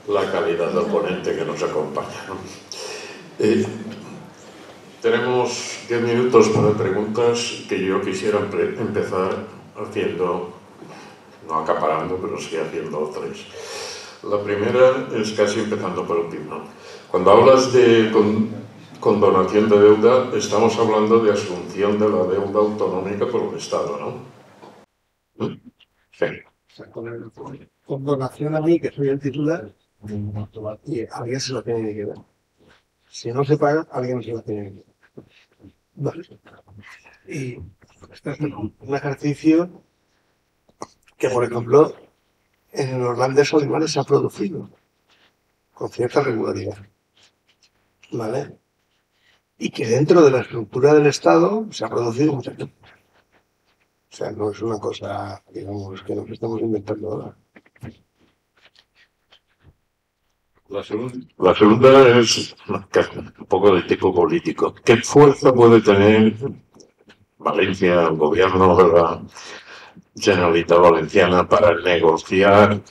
la calidad del ponente que nos acompaña, ¿no? Tenemos 10 minutos para preguntas que yo quisiera empezar haciendo, no acaparando, pero sí haciendo 3. La primera es casi empezando por el último. Cuando hablas de condonación de deuda, estamos hablando de asunción de la deuda autonómica por el Estado, ¿no? Sí. O sea, con donación a mí, que soy el titular, y alguien se lo tiene que dar. Si no se paga, alguien se lo tiene que dar. Vale. Y este es un ejercicio que, por ejemplo, en los grandes animales se ha producido con cierta regularidad. ¿Vale? Y que dentro de la estructura del Estado se ha producido mucha gente. O sea, no es una cosa, digamos, que nos estamos inventando ahora. La segunda es un poco de tipo político. ¿Qué fuerza puede tener Valencia, el gobierno de la Generalitat Valenciana, para negociar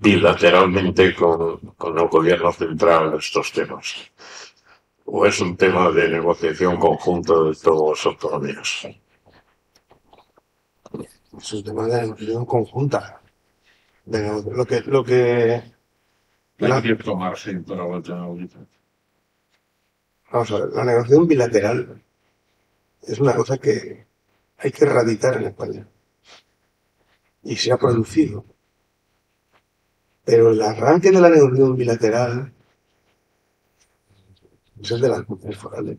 bilateralmente con el gobierno central estos temas? ¿O es un tema de negociación conjunta de todas las autonomías? Es un tema de negociación conjunta. Vamos a ver, la negociación bilateral es una cosa que hay que erradicar en España. Y se ha producido. Pero el arranque de la negociación bilateral es el de las Juntas Forales.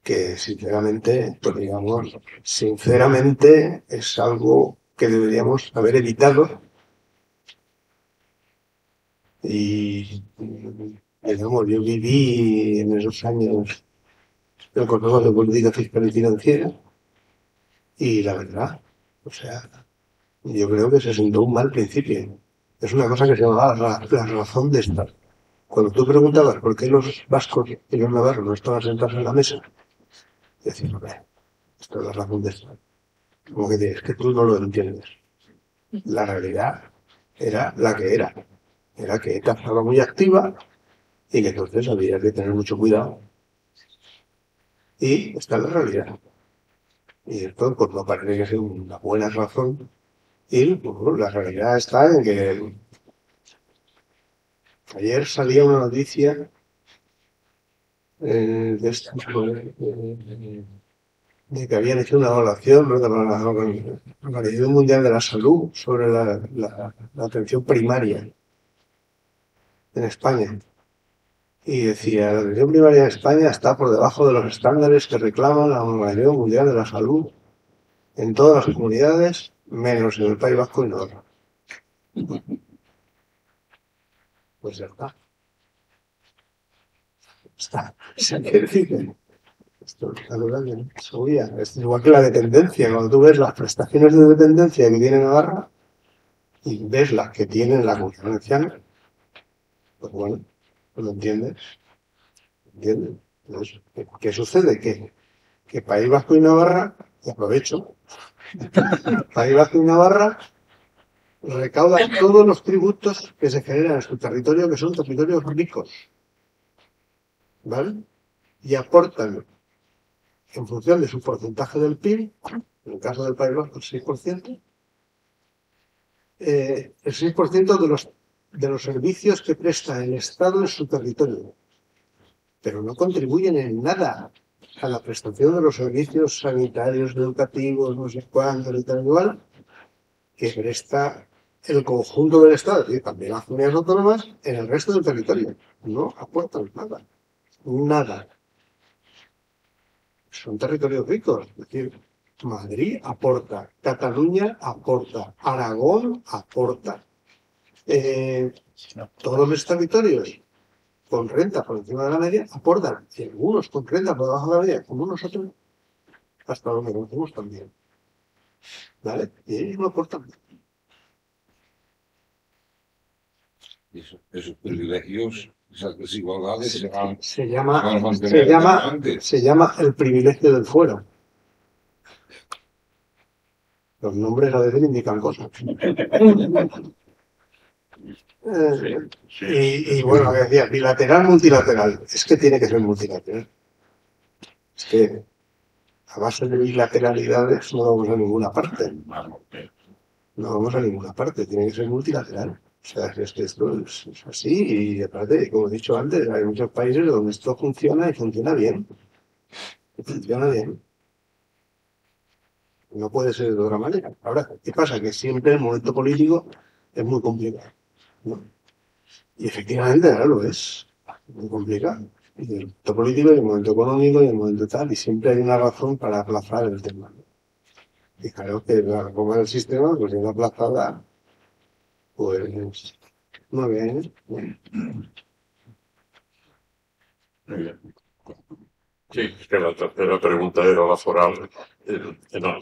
Que sinceramente, pues digamos, sinceramente es algo que deberíamos haber evitado. Y digamos, yo viví en esos años el Consejo de Política Fiscal y Financiera y la verdad, o sea, yo creo que se sentó un mal principio. Es una cosa que se llamaba la razón de estar. Cuando tú preguntabas por qué los vascos y los navarros no estaban sentados en la mesa, decías, esto es la razón de estar. Como que es que tú no lo entiendes. La realidad era la que era. Era que ETA estaba muy activa y que entonces había que tener mucho cuidado. Y esta es la realidad. Y esto pues no parece que sea una buena razón. Y pues, la realidad está en que ayer salía una noticia de que habían hecho una evaluación, ¿no?, de la Organización Mundial de la Salud sobre la atención primaria en España. Y decía, la atención primaria en España está por debajo de los estándares que reclama la Organización Mundial de la Salud en todas las comunidades, menos en el País Vasco y Navarra. Pues ya está. O sea, ¿qué decir? Esto es verdad que no subía. Es igual que la dependencia. Cuando tú ves las prestaciones de dependencia que tiene Navarra y ves las que tiene la Comunidad Valenciana, pues bueno, pues lo entiendes. ¿Entiendes? Entonces, ¿qué sucede? Que País Vasco y Navarra, y aprovecho, País Vasco y Navarra recaudan todos los tributos que se generan en su territorio, que son territorios ricos, ¿vale? Y aportan, en función de su porcentaje del PIB, en el caso del País Vasco el 6%, el 6% de los servicios que presta el Estado en su territorio, pero no contribuyen en nada a la prestación de los servicios sanitarios, educativos, no sé cuánto, y tal igual, que presta el conjunto del Estado, y también las comunidades autónomas, en el resto del territorio. No aportan nada. Nada. Son territorios ricos. Es decir, Madrid aporta, Cataluña aporta, Aragón aporta. Todos los territorios con renta por encima de la media aportan, y algunos con renta por debajo de la media, como nosotros, hasta donde conocemos también. ¿Vale? Y ellos no aportan. Esos privilegios, esas desigualdades se llama el privilegio del fuero. Los nombres a veces indican cosas. Y bueno, que decía, bilateral, multilateral. Es que tiene que ser multilateral. Es que a base de bilateralidades no vamos a ninguna parte. No vamos a ninguna parte, tiene que ser multilateral. O sea, es que esto es así y aparte, como he dicho antes, hay muchos países donde esto funciona y funciona bien. Y funciona bien. No puede ser de otra manera. Ahora, ¿qué pasa? Que siempre el momento político es muy complicado, ¿no? Y efectivamente ahora lo es. Muy complicado. Y el momento político, y el momento económico, y el momento tal, y siempre hay una razón para aplazar el tema, ¿no? Y claro que la reforma del sistema, pues viene aplazada, pues 9 años. Muy bien. Sí, es que la tercera pregunta era la foral. No,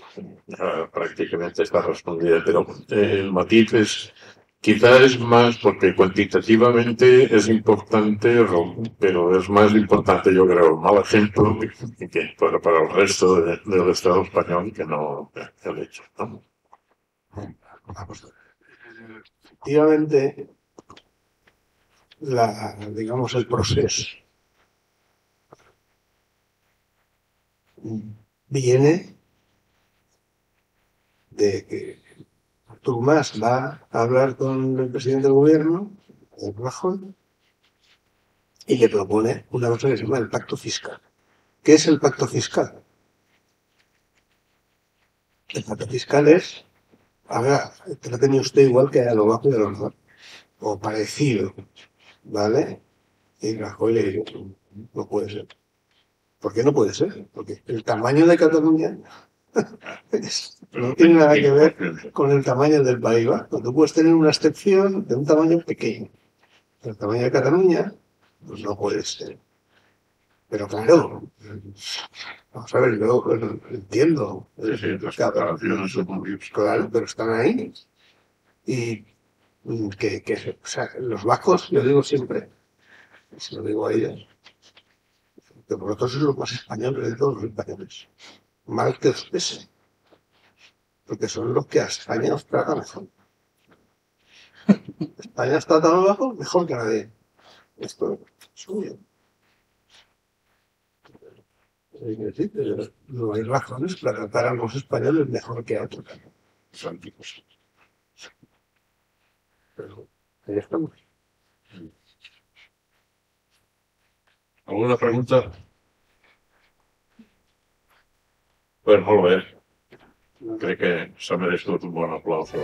prácticamente está respondida, pero el matiz es, quizá es más porque cuantitativamente es importante, pero es más importante, yo creo, el mal ejemplo que para el resto del Estado español que no el hecho, ¿no? Efectivamente, digamos, el proceso viene de que Artur Mas va a hablar con el presidente del gobierno, Rajoy, y le propone una cosa que se llama el pacto fiscal. ¿Qué es el pacto fiscal? El pacto fiscal es, haga, tráteme usted igual que a lo bajo y a lo mejor, o parecido, ¿vale? Y Rajoy le dice, no puede ser. ¿Por qué no puede ser? Porque el tamaño de Cataluña no tiene nada que ver con el tamaño del País Vasco. Tú puedes tener una excepción de un tamaño pequeño. El tamaño de Cataluña, pues no puede ser. Pero claro, vamos a ver, yo entiendo. Las comparaciones son muy Claro, pero están ahí. Y o sea, los vascos, yo digo siempre, se lo digo a ellos, que vosotros sois los más españoles de todos los españoles. Mal que os pese. Porque son los que a España os trata mejor. España os trata a los vascos mejor que nadie. Esto es suyo. Sí, no hay razones para tratar a los españoles mejor que a otros. Son tipos. Pero ahí estamos. ¿Alguna pregunta? Pues molt bé. Crec que s'ha merescut un bon aplauso.